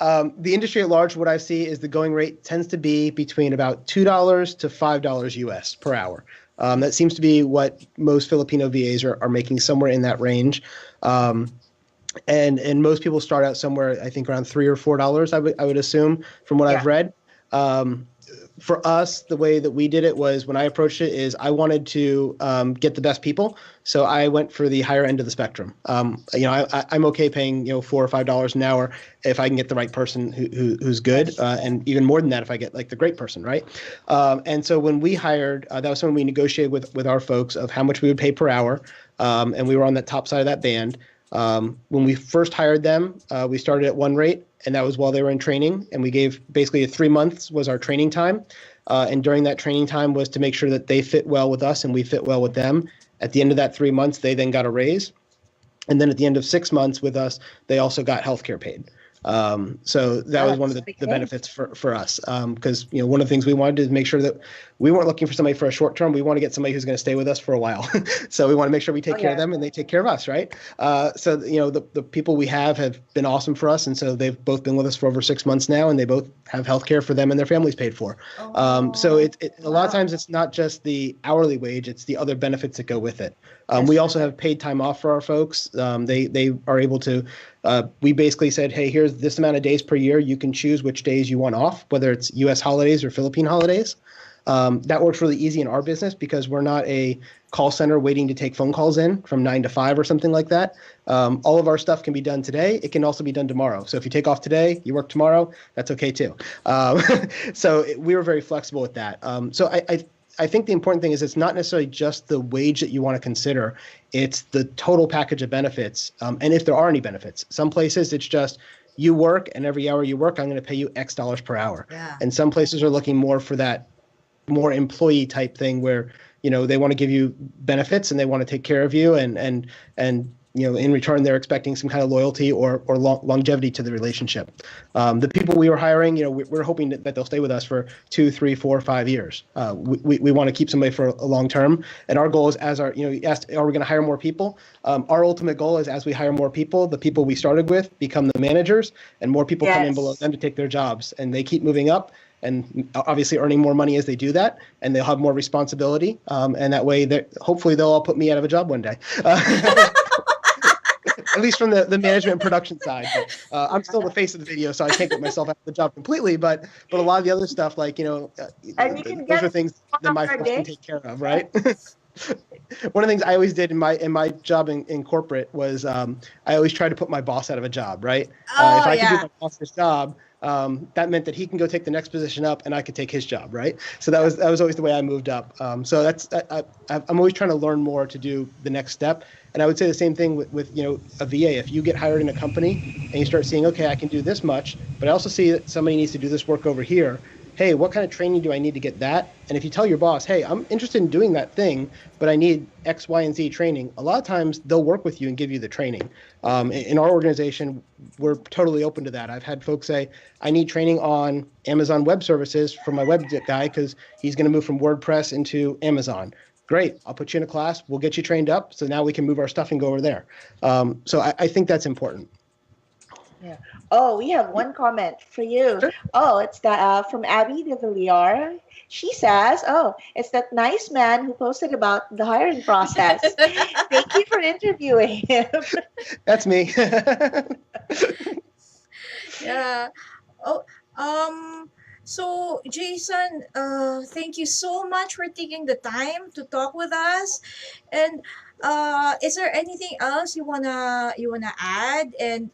The industry at large, what I see is the going rate tends to be between about $2 to $5 US per hour. That seems to be what most Filipino VAs are making, somewhere in that range. And most people start out somewhere, I think, around $3 or $4. I would assume, from what Yeah. I've read. For us, the way that we did it was, when I approached it, is I wanted to get the best people, so I went for the higher end of the spectrum. I'm okay paying $4 or $5 an hour if I can get the right person who's good, and even more than that if I get like the great person, right? And so when we hired, that was something we negotiated with our folks of how much we would pay per hour, and we were on that top side of that band. When we first hired them, we started at one rate, and that was while they were in training. And we gave basically 3 months was our training time. And during that training time was to make sure that they fit well with us and we fit well with them. At the end of that 3 months, they then got a raise. And then at the end of 6 months with us, they also got healthcare paid. So that was one of the benefits for us, because one of the things we wanted to make sure that we weren't looking for somebody for a short term. We want to get somebody who's going to stay with us for a while. So we want to make sure we take care of them and they take care of us, right? So the people we have been awesome for us, and so they've both been with us for over 6 months now, and they both have healthcare for them and their families paid for. So a lot of times it's not just the hourly wage; it's the other benefits that go with it. We also have paid time off for our folks. They are able to. We basically said, hey, here's this amount of days per year. You can choose which days you want off, whether it's U.S. holidays or Philippine holidays. That works really easy in our business because we're not a call center waiting to take phone calls in from 9 to 5 or something like that. All of our stuff can be done today. It can also be done tomorrow. So if you take off today, you work tomorrow, that's okay too. We were very flexible with that. I think the important thing is it's not necessarily just the wage that you want to consider. It's the total package of benefits, and if there are any benefits. Some places it's just you work, and every hour you work, I'm going to pay you X dollars per hour. Yeah. And some places are looking more for that more employee type thing where they want to give you benefits and they want to take care of you, and in return they're expecting some kind of loyalty or longevity to the relationship. The people we were hiring, we're hoping that they'll stay with us for 2, 3, 4, 5 years. We want to keep somebody for a long term, and our goal is, you asked, are we going to hire more people? Our ultimate goal is, as we hire more people, the people we started with become the managers, and more people come in below them to take their jobs, and they keep moving up, and obviously earning more money as they do that, and they'll have more responsibility, and that way hopefully they'll all put me out of a job one day. At least from the management and production side. But, I'm still the face of the video, so I can't get myself out of the job completely. But a lot of the other stuff, like those are things that my folks can take care of, right? One of the things I always did in my job in corporate was I always tried to put my boss out of a job, right? If I could do my boss's job, that meant that he can go take the next position up, and I could take his job, right? So that was always the way I moved up. So I'm always trying to learn more to do the next step. And I would say the same thing with a VA. If you get hired in a company and you start seeing, okay, I can do this much, but I also see that somebody needs to do this work over here. Hey, what kind of training do I need to get that? And if you tell your boss, hey, I'm interested in doing that thing, but I need X, Y, and Z training, a lot of times they'll work with you and give you the training. In our organization, we're totally open to that. I've had folks say, I need training on Amazon Web Services from my web guy because he's going to move from WordPress into Amazon. Great, I'll put you in a class. We'll get you trained up. So now we can move our stuff and go over there. So I think that's important. Yeah. Oh, we have one comment for you. Sure. Oh, it's that from Abby de Villar. She says, "Oh, it's that nice man who posted about the hiring process. Thank you for interviewing him." That's me. Yeah. Oh, um, so Jason, thank you so much for taking the time to talk with us. And is there anything else you wanna add? And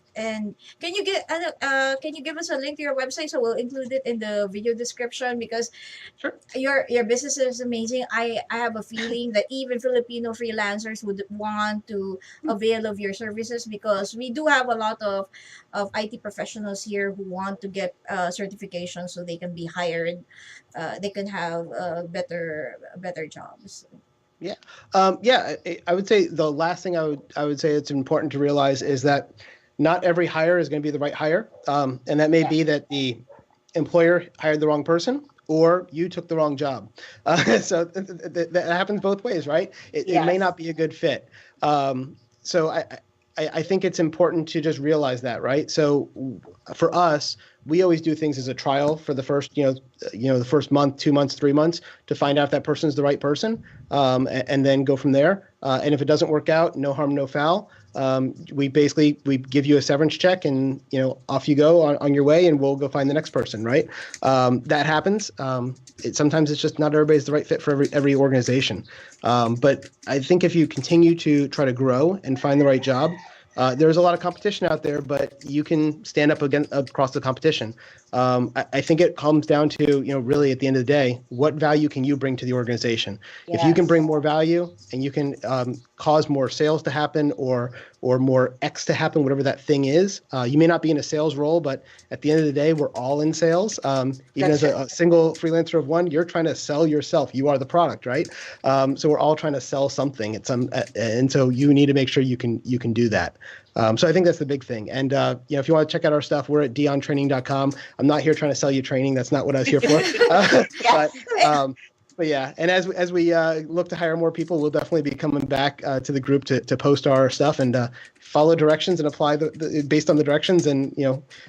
can you give us a link to your website so we'll include it in the video description because Sure. your business is amazing. I have a feeling that even Filipino freelancers would want to avail of your services because we do have a lot of IT professionals here who want to get certification so they can be hired. They can have better jobs. Yeah. Yeah. I would say the last thing I would say it's important to realize is that not every hire is going to be the right hire, and that may Yeah. be that the employer hired the wrong person or you took the wrong job. So that happens both ways, right? It may Yes. not be a good fit. So I think it's important to just realize that, right? So for us, we always do things as a trial for the first, the first month, 2 months, 3 months to find out if that person's the right person, and then go from there. And if it doesn't work out, no harm, no foul. We give you a severance check, and off you go on your way, and we'll go find the next person, right? That happens. Sometimes it's just not everybody's the right fit for every organization. But I think if you continue to try to grow and find the right job, there's a lot of competition out there, but you can stand up across the competition. I think it comes down to, really at the end of the day, what value can you bring to the organization? If you can Yes. bring more value and you can cause more sales to happen or more X to happen, whatever that thing is, you may not be in a sales role, but at the end of the day, we're all in sales. Even That's as true. a single freelancer of one, you're trying to sell yourself. You are the product, right? So we're all trying to sell something. And so you need to make sure you can do that. So I think that's the big thing. And if you want to check out our stuff, we're at diontraining.com. I'm not here trying to sell you training. That's not what I was here for. But Yes. but yeah, and as we look to hire more people, we'll definitely be coming back to the group to post our stuff and follow directions and apply based on the directions. And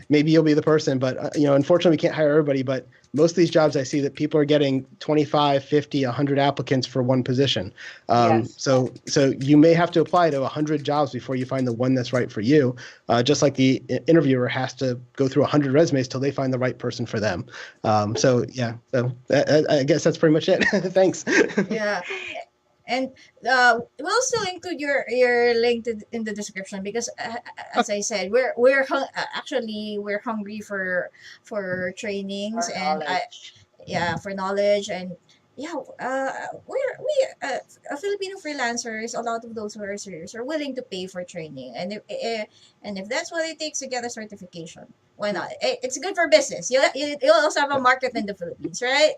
maybe you'll be the person. But unfortunately, we can't hire everybody. But most of these jobs, I see that people are getting 25, 50, 100 applicants for one position. Yes. So you may have to apply to 100 jobs before you find the one that's right for you. Just like the interviewer has to go through 100 resumes till they find the right person for them. So yeah, so I guess that's pretty much it. Thanks. Yeah. And we'll still include your link in the description because as I said actually we're hungry for trainings Our and knowledge. for knowledge and yeah Filipino freelancers, a lot of those who are serious are willing to pay for training, and if that's what it takes to get a certification, why not? It's good for business. You'll also have a market in the Philippines, right?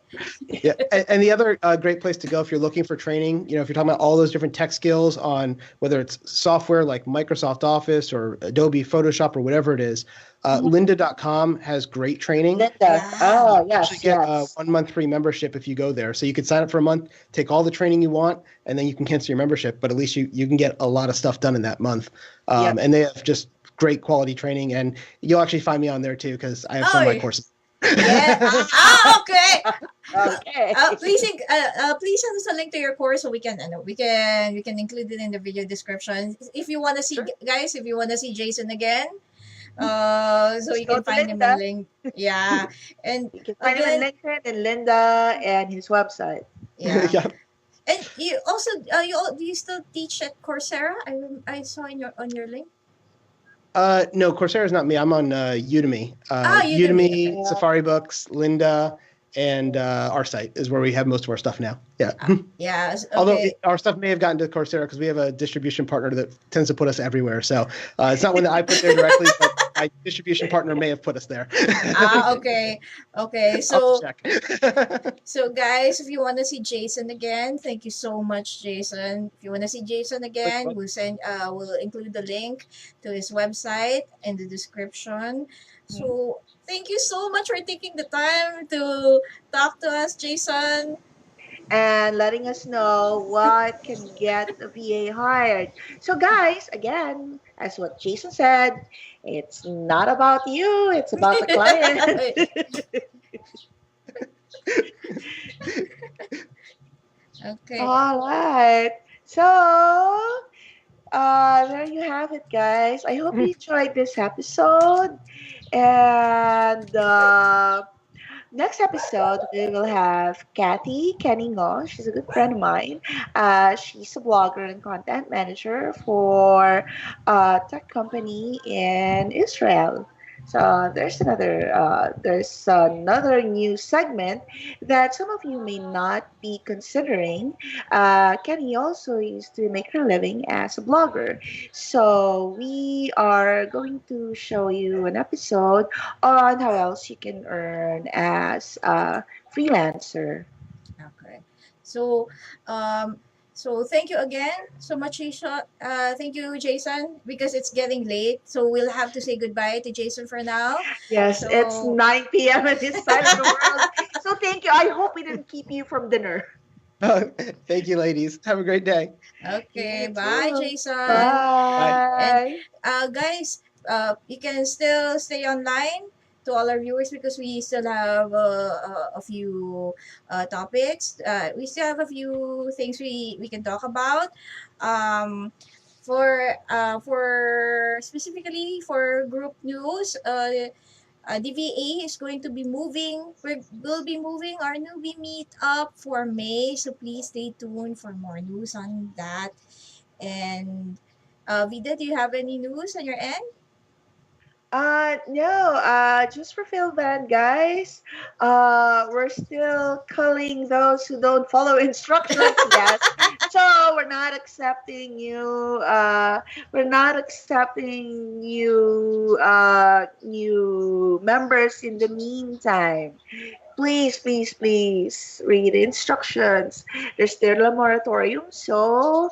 Yeah, and the other great place to go if you're looking for training, if you're talking about all those different tech skills on whether it's software like Microsoft Office or Adobe Photoshop or whatever it is, Mhm. lynda.com has great training. Linda. Yeah. Oh, Actually yes, get a yes. 1 month free membership if you go there. So you could sign up for a month, take all the training you want, and then you can cancel your membership. But at least you can get a lot of stuff done in that month. Yep. And they have just great quality training. And you'll actually find me on there too because I have some Oh, of my courses. yeah. Okay. Okay. Please send us a link to your course so we can include it in the video description. If you want to see Sure. guys, if you want to see Jason again, so Just you go can to find him in Linda. link. Yeah, and You can find him in again, LinkedIn and Linda and his website. yeah, Yeah. and you also do you still teach at Coursera? I saw in your link. No, Coursera is not me. I'm on Udemy. Udemy. Okay. Udemy, Safari Books, Linda, and our site is where we have most of our stuff now. Yeah. Yeah. Although Okay. our stuff may have gotten to Coursera because we have a distribution partner that tends to put us everywhere. So it's not one that I put there directly, but my distribution partner may have put us there. Okay. Okay. I'll So check. So, guys, if you want to see Jason again, thank you so much, Jason. If you want to see Jason again, we'll include the link to his website in the description. So, thank you so much for taking the time to talk to us, Jason. and letting us know what can get the VA hired. So, guys, again, as what Jason said, it's not about you, it's about the client. Okay. All right. So, there you have it, guys. I hope you enjoyed this episode. And next episode, we will have Kathy Kenningo. She's a good friend of mine. She's a blogger and content manager for a tech company in Israel. So there's another new segment that some of you may not be considering. Kenny also used to make her living as a blogger. So we are going to show you an episode on how else you can earn as a freelancer. Okay. So, um, so thank you again so much, Jason. Thank you, Jason, because it's getting late. So we'll have to say goodbye to Jason for now. Yes, it's So, 9 p.m. on this side of the world. So thank you. I hope we didn't keep you from dinner. Thank you, ladies. Have a great day. okay, You bye, too. Jason. Bye. And Bye. guys, you can still stay online to all our viewers because we still have a few topics. We still have a few things we can talk about. Um, for specifically for group news, DVA is going to be moving. We'll be moving our newbie meet up for May. So please stay tuned for more news on that. And Vida, do you have any news on your end? No, just for Phil Van, guys. We're still culling those who don't follow instructions, yes. So we're not accepting new members in the meantime. Please, please, please read the instructions. There's still a moratorium, so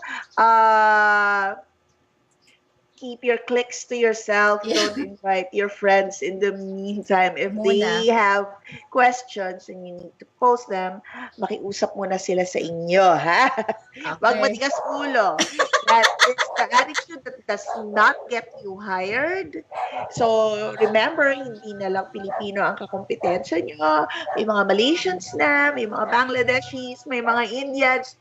keep your clicks to yourself. Yeah, Don't invite your friends in the meantime. If muna. they have questions and you need to post them, makiusap muna sila sa inyo, ha? Wag Okay. matigas ulo. That is the attitude that does not get you hired. So, remember, hindi na lang Pilipino ang kakompetensya nyo. May mga Malaysians na, may mga Bangladeshis, may mga Indians.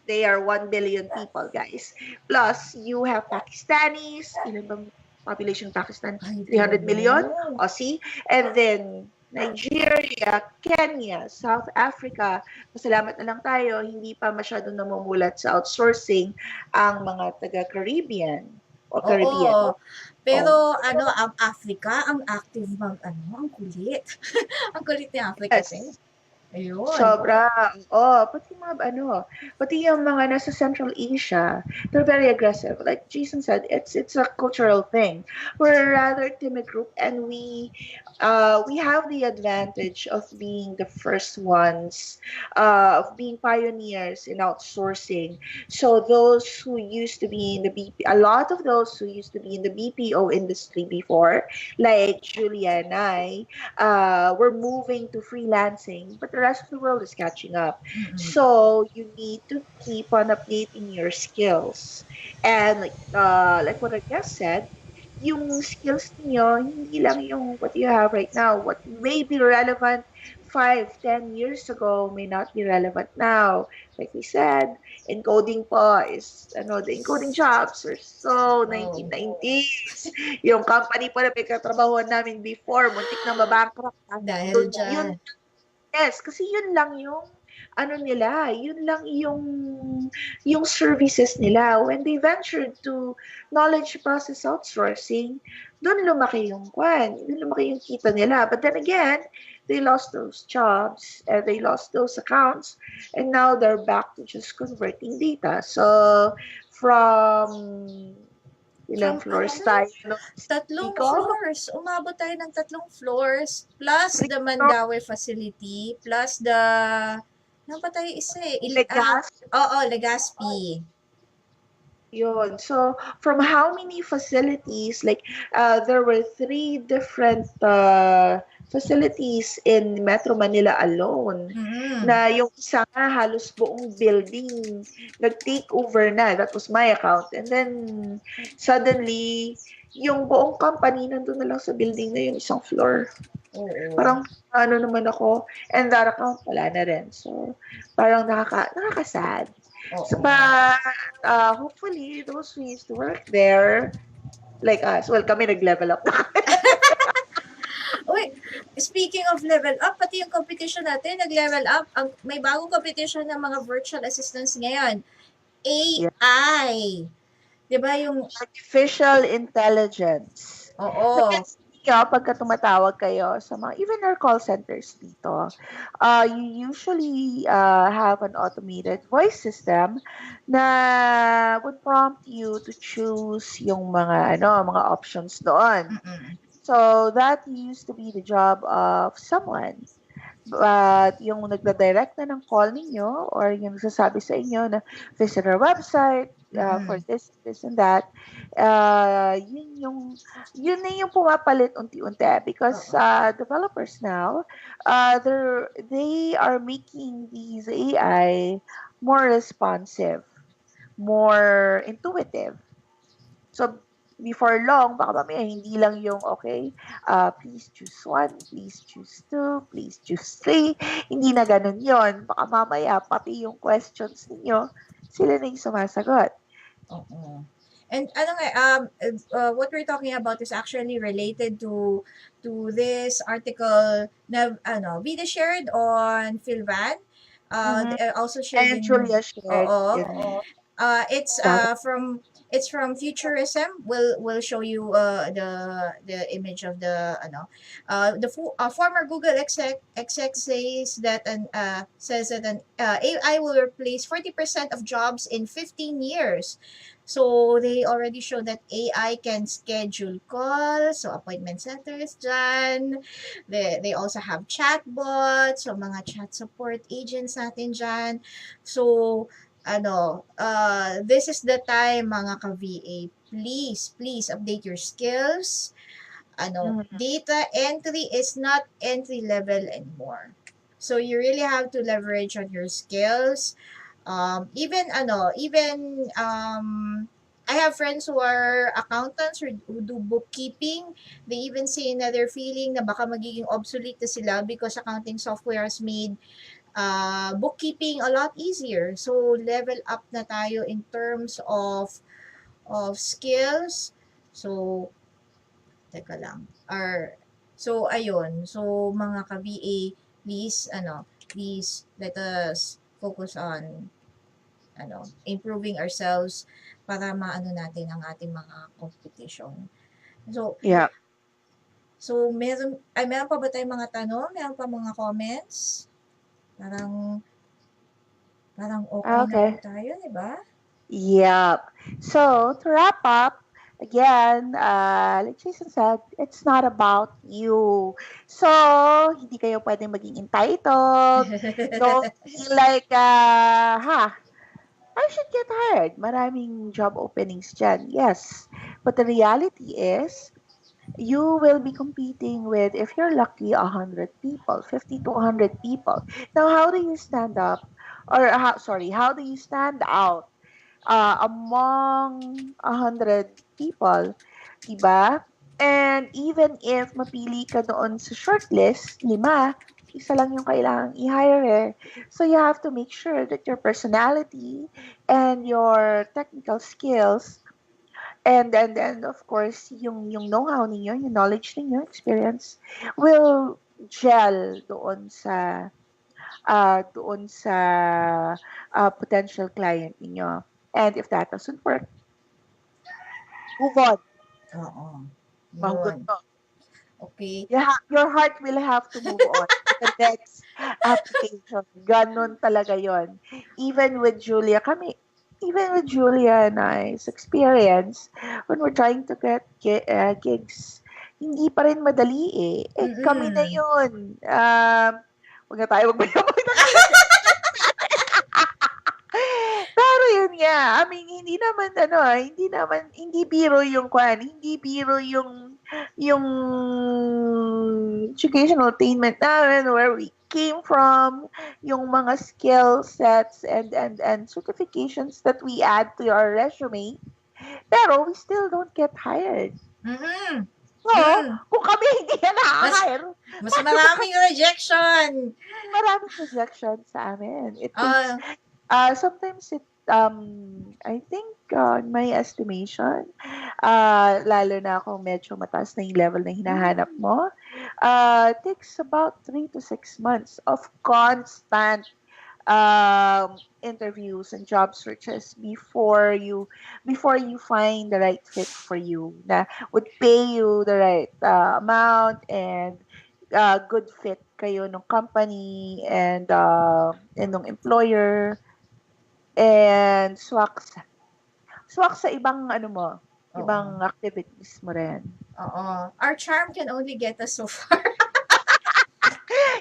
They are 1 billion people, guys. Plus, you have Pakistanis. Ilan bang population Pakistan? I 300 don't million? know. Aussie. And then, Nigeria, Kenya, South Africa. Masalamat na lang tayo, hindi pa masyadong namumulat sa outsourcing ang mga taga-Caribbean o Caribbean. Oo. Oh, Pero ano, ang Africa, ang active ang kulit. Ang kulit ni Africa, te. yes. Ayun. Sobra, oo. Pati yung mga nasa Central Asia, they're very aggressive. Like Jason said, it's a cultural thing. We're a rather timid group, and we have the advantage of being the first ones, of being pioneers in outsourcing. So those who used to be in the a lot of those who used to be in the BPO industry before, like Julia and I, we're moving to freelancing, but the rest of the world is catching up. Mm-mm. So you need to keep on updating your skills. And like what I just said, yung skills niyo, hindi lang yung what you have right now. What may be relevant 5, 10 years ago may not be relevant now. Like we said, encoding po is, the encoding jobs are so Oh, 1990s. Yung company po na pinagkatrabahuan namin before, muntik na mabankrupt. dahil So, dyan. yun, yes, kasi yun lang yung nila, yun lang yung services nila. When they ventured to knowledge process outsourcing, doon lumaki yung kita nila. But then again, they lost those jobs, and they lost those accounts, and now they're back to just converting data. So, from ilang From ano floors na yun? tayo, no? Tatlong Iko? floors. Umabot tayo ng tatlong floors. Plus the Rito, Mandaue facility. Plus the... Ano pa tayo isa eh? Legas, Oo, Legazpi. yun. So, from how many facilities, like, there were three different facilities in Metro Manila alone. Mm. Na yung isa nga halos buong building nag-take over na. That was my account. And then suddenly, yung buong company nandun na lang sa building na yung isang floor. Oo. Parang ano naman ako, and that account wala na rin. So, parang nakakasad. So, Oo. but hopefully, those who used to work there, like us, well, kami nag-level up na. Uy, speaking of level up, pati yung competition natin, nag-level up. May bagong competition ng mga virtual assistants ngayon. Yeah. AI. 'Di ba yung Artificial intelligence. oo. Napansin niyo, pagka tumatawag kayo sa mga, even our call centers dito, you usually have an automated voice system na would prompt you to choose yung mga options doon. Mm-mm. So that used to be the job of someone. But yung nagda-direct na ng call ninyo or yung nagsasabi sa inyo na visit our website for Mm-mm. this and that, yun na yung pumapalit unti-unti because Oo. developers now, they are making these AI more responsive, more intuitive. So, before long, baka mamaya hindi lang yung, okay, please choose one, please choose two, please choose three. Hindi na ganun yon. Baka mamaya, pati yung questions ninyo, sila na yung sumasagot. Oo. And ano nga, what we're talking about is actually related to this article na video shared on Philvan. Mhm. Also shared And in Julia shared oo. in It's sa from Futurism. We'll show you the image of the former Google exec says that an AI will replace 40% of jobs in 15 years. So they already show that AI can schedule calls, so appointment setters dyan. They also have chatbots, so mga chat support agents natin dyan. So this is the time mga ka-VA. Please update your skills. Mhm. Data entry is not entry level anymore. So you really have to leverage on your skills. I have friends who are accountants who do bookkeeping. They even say na they're feeling na baka magiging obsolete na sila because accounting software has made bookkeeping a lot easier. So level up na tayo in terms of skills. So teka lang. So ayun. So mga ka-VA, please let us focus on improving ourselves para maano natin ang ating mga competition. So Yeah. meron pa ba tayong mga tanong? Meron pa mga comments? Parang Parang okay na po Okay. tayo, di ba? Yep. So, to wrap up, again, like Jason said, it's not about you. So, hindi kayo pwedeng maging entitled. Don't feel like, I should get hired. Maraming job openings dyan. Yes. But the reality is, you will be competing with, if you're lucky, 100 people, 50 to 100 people. Now, how do you stand up? How do you stand out among 100 people, diba? And even if mapili ka doon sa shortlist, 5, isa lang yung kailangang i-hire eh. So you have to make sure that your personality and your technical skills and of course yung know-how ninyo, yung knowledge ninyo, experience will gel doon sa potential client ninyo. And if that doesn't work, move on. Oo. Mahugot Yun. to. Okay. Your heart will have to move on to the next application. Ganon talaga yon. Even with Julia and I's experience, when we're trying to get gigs, hindi pa rin madali eh. Eh, kami na Mm-mm. yun. Huwag na tayo magbayabag ng Pero yun nga, I mean, hindi naman, hindi biro yung yung educational attainment namin, where we came from, yung mga skill sets and certifications that we add to our resume, pero we still don't get hired. Mm-mm. So, Mm. kung kami hindi na Mas, na-hire, mas maraming rejection. maraming rejection sa amin. It takes, Ah, sometimes I think, in my estimation, lalo na kung medyo mataas na yung level na hinahanap mo, takes about 3 to 6 months of constant interviews and job searches before you find the right fit for you na would pay you the right amount and good fit kayo ng company and ng employer and swak sa ibang ano mo, oo. ibang activities mo rin. Oo. Our charm can only get us so far.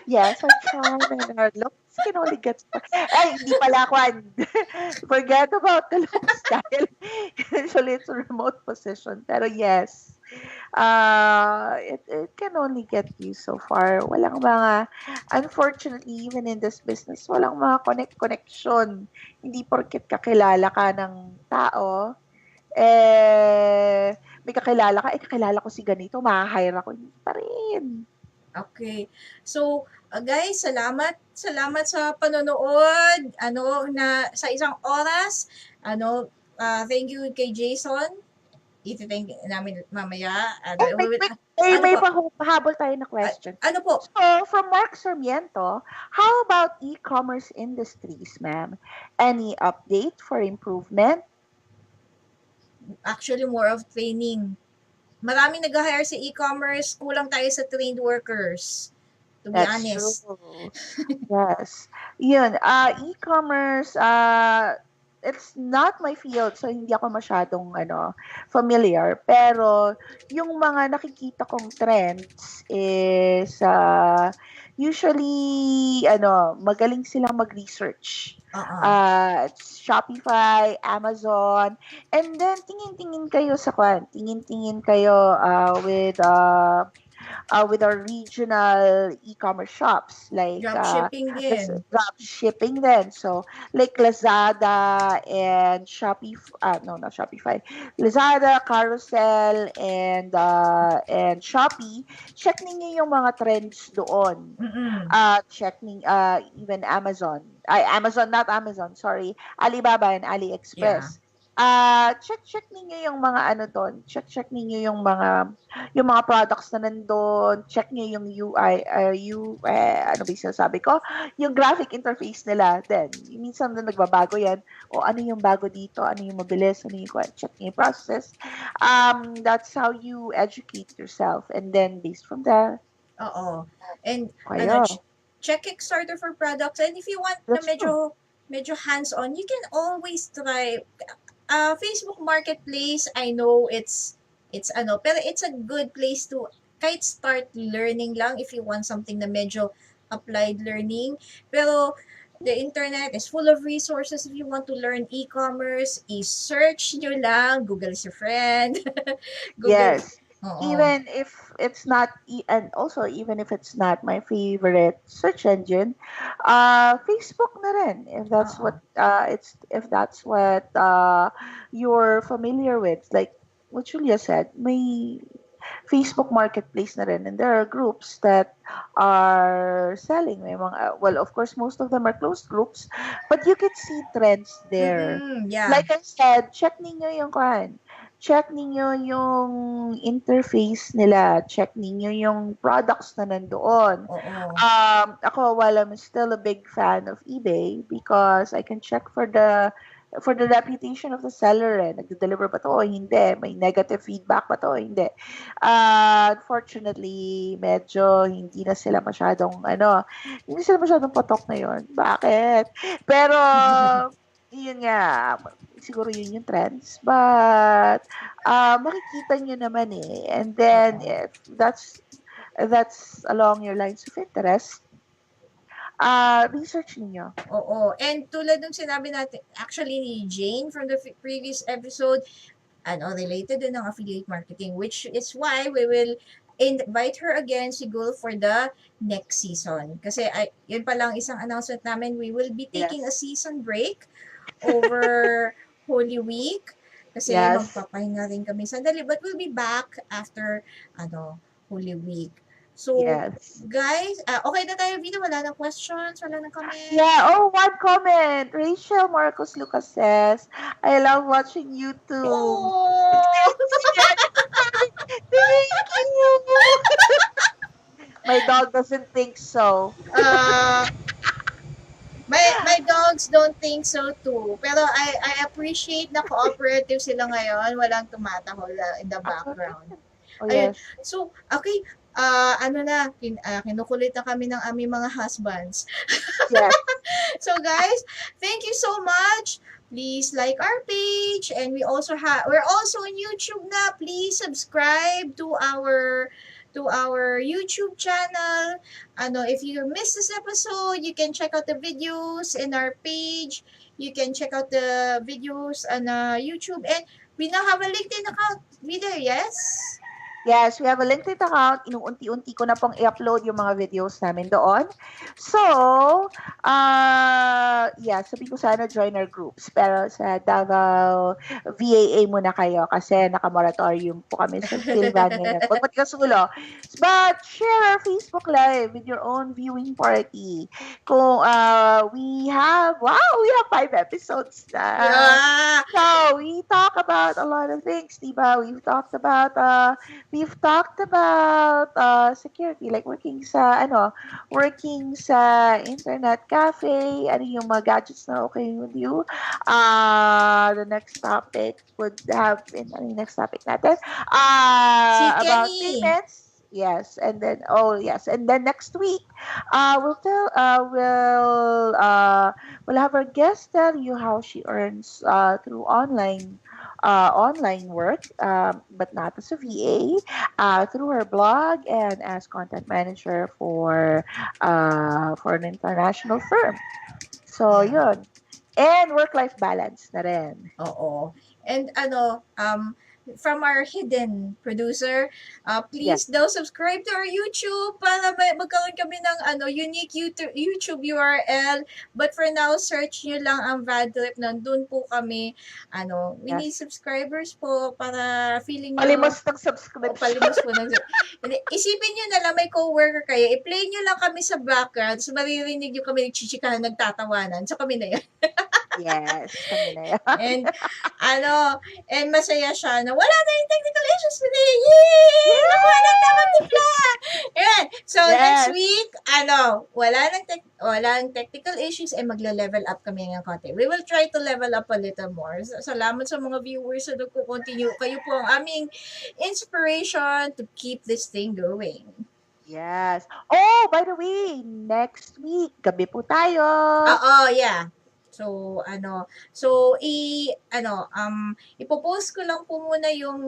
Yes, our charm and our looks can only get so far. Ay, hindi pala kwan. Forget about the looks dahil usually it's a remote position. Pero yes, it can only get you so far. Walang mga, unfortunately, even in this business, walang mga connection. Hindi porket kakilala ka ng tao, may kakilala ka, kakilala ko si ganito, ma-hire ako. Hindi pa rin. Okay. So, guys, salamat sa panonood. Sa isang oras. Thank you kay Jason. Iti-thank namin mamaya. Oh, wait, wait. Ano May po? pahabol tayo na question. Ano po? So, from Mark Sarmiento, how about e-commerce industries, ma'am? Any update for improvement? Actually, more of training. Maraming nag-hire sa e-commerce. Kulang tayo sa trained workers. To be That's true. honest. Yes. Yun, e-commerce, it's not my field, so hindi ako masyadong familiar. Pero yung mga nakikita kong trends is usually magaling silang mag-research. Shopify, Amazon, and then tingin-tingin kayo sa tingin-tingin kayo with our regional e-commerce shops like Drop shipping din. drop shipping then. So like Lazada and Shopify, no, not Shopify, Lazada, Carousel, and Shopee. Check ninyo yung mga trends doon. Mm-mm. Check even Amazon. Amazon, not Amazon, sorry. Alibaba and AliExpress. Check ninyo yung mga doon. Check ninyo yung mga products na nandoon. Check niyo yung UI, ano ba yung sinasabi ko? Yung graphic interface nila. Then, minsan na nagbabago yan. O ano yung bago dito? Ano yung mabilis? Ano yung check niyo yung process. That's how you educate yourself. And then, based from there, Oo. And kayo. check Kickstarter for products. And if you want na That's true. medyo hands-on, you can always try Facebook Marketplace. I know it's pero it's a good place to kahit start learning lang if you want something na medyo applied learning. Pero the internet is full of resources. If you want to learn e-commerce, i-search nyo lang. Google is your friend. Google. Yes. Oo. Even if it's not, and also even if it's not my favorite search engine, Facebook na rin. If that's what you're familiar with, like what Julia said, may Facebook Marketplace na rin, and there are groups that are selling. May mga, well, of course, most of them are closed groups, but you can see trends there. Yeah. Like I said, check ninyo yung check ninyo yung interface nila. Check ninyo yung products na nandoon. Ako, while I'm still a big fan of eBay, because I can check for the reputation of the seller. Nagde-deliver ba to o hindi? May negative feedback ba to o hindi? Unfortunately, medyo hindi sila masyadong patok ngayon. Bakit? Pero, yun nga, siguro yun yung trends. But, makikita nyo naman eh. And then, if that's along your lines of interest, research niyo. Oo. And tulad ng sinabi natin, actually ni Jane from the previous episode, related din ng affiliate marketing, which is why we will invite her again siguro for the next season. Kasi yun pa lang isang announcement namin, we will be taking a Yes. season break over Holy Week kasi Yes. magpapahinga rin kami sandali, but we'll be back after Holy Week. So, Yes. guys, okay na tayo, Vina? Wala nang questions? Wala nang comments? Yeah. Oh, one comment. Rachel Marcos Lucas says, I love watching YouTube. Oh! Thank you. My dog doesn't think so. uh, my dogs don't think so too. Pero I appreciate na cooperative sila ngayon. Walang tumatahol in the Ako background. rin. Oh, Ayun. yes. So, okay. Kinukulit na kami ng aming mga husbands. Yes. So guys, thank you so much. Please like our page, and we're also on YouTube na. Please subscribe to our YouTube channel. If you missed this episode, you can check out the videos in our page. You can check out the videos on YouTube, and we now have a LinkedIn account. Be there, yes? Yes, we have a LinkedIn account. Inuunti-unti ko na pong i-upload yung mga videos namin doon. So, sabi ko sana join our groups. Pero sa Davao VAA muna kayo kasi naka-moratorium po kami sa Philvan ngayon. Huwag matikasulo. But share our Facebook Live with your own viewing party. Kung we have 5 episodes na. Yeah. So, we talk about a lot of things, diba? We've talked about security, like working sa internet cafe, ano yung mga gadgets na okay with you. The next topic would have been, ano yung next topic natin? Si About Kenny. payments. Yes, and then next week, we'll have our guest tell you how she earns through online work, but not as a VA, through her blog and as content manager for an international firm. So, Yeah. yun. And work-life balance na rin. Oo. And from our hidden producer, please Yes. daw subscribe to our YouTube para magkaroon kami ng unique YouTube URL. But for now, search nyo lang ang VAD Trip. Nandun po kami. We need Yes. subscribers po para feeling nyo. Palimos ng O, subscription. palimos po ng isipin nyo na lang may co-worker kayo, i-play nyo lang kami sa background, so maririnig nyo kami nagchichikahan, nagtatawanan, so kami na yan. Yes, kami na yan. And and masaya siya na wala na yung technical issues today. Yay! Nakuha ng tamang timpla! Ayan. So, Yes. next week, walang technical issues, and magla-level up kami ng konti. We will try to level up a little more. Salamat sa mga viewers na nagko-continue. Kayo po ang aming inspiration to keep this thing going. Yes. Oh, by the way, next week, gabi po tayo. Oo, yeah. So, ipopost ko lang po muna yung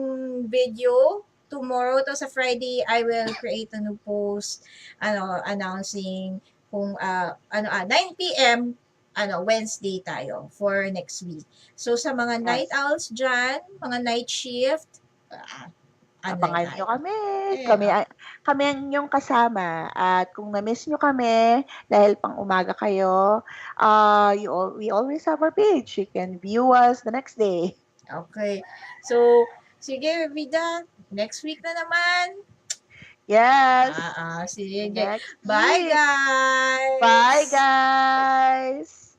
video. Tomorrow to sa Friday, I will create a new post, announcing kung, 9 p.m., Wednesday tayo for next week. So, sa mga Yes. night owls dyan, mga night shift, Abangan online nyo tayo. kami. Yeah. Kami ang inyong kasama. At kung na-miss nyo kami, dahil pang umaga kayo, we always have our page. You can view us the next day. Okay. So, sige, Vida, next week na naman. Yes. Sige. Next Bye, week. guys! Bye, guys!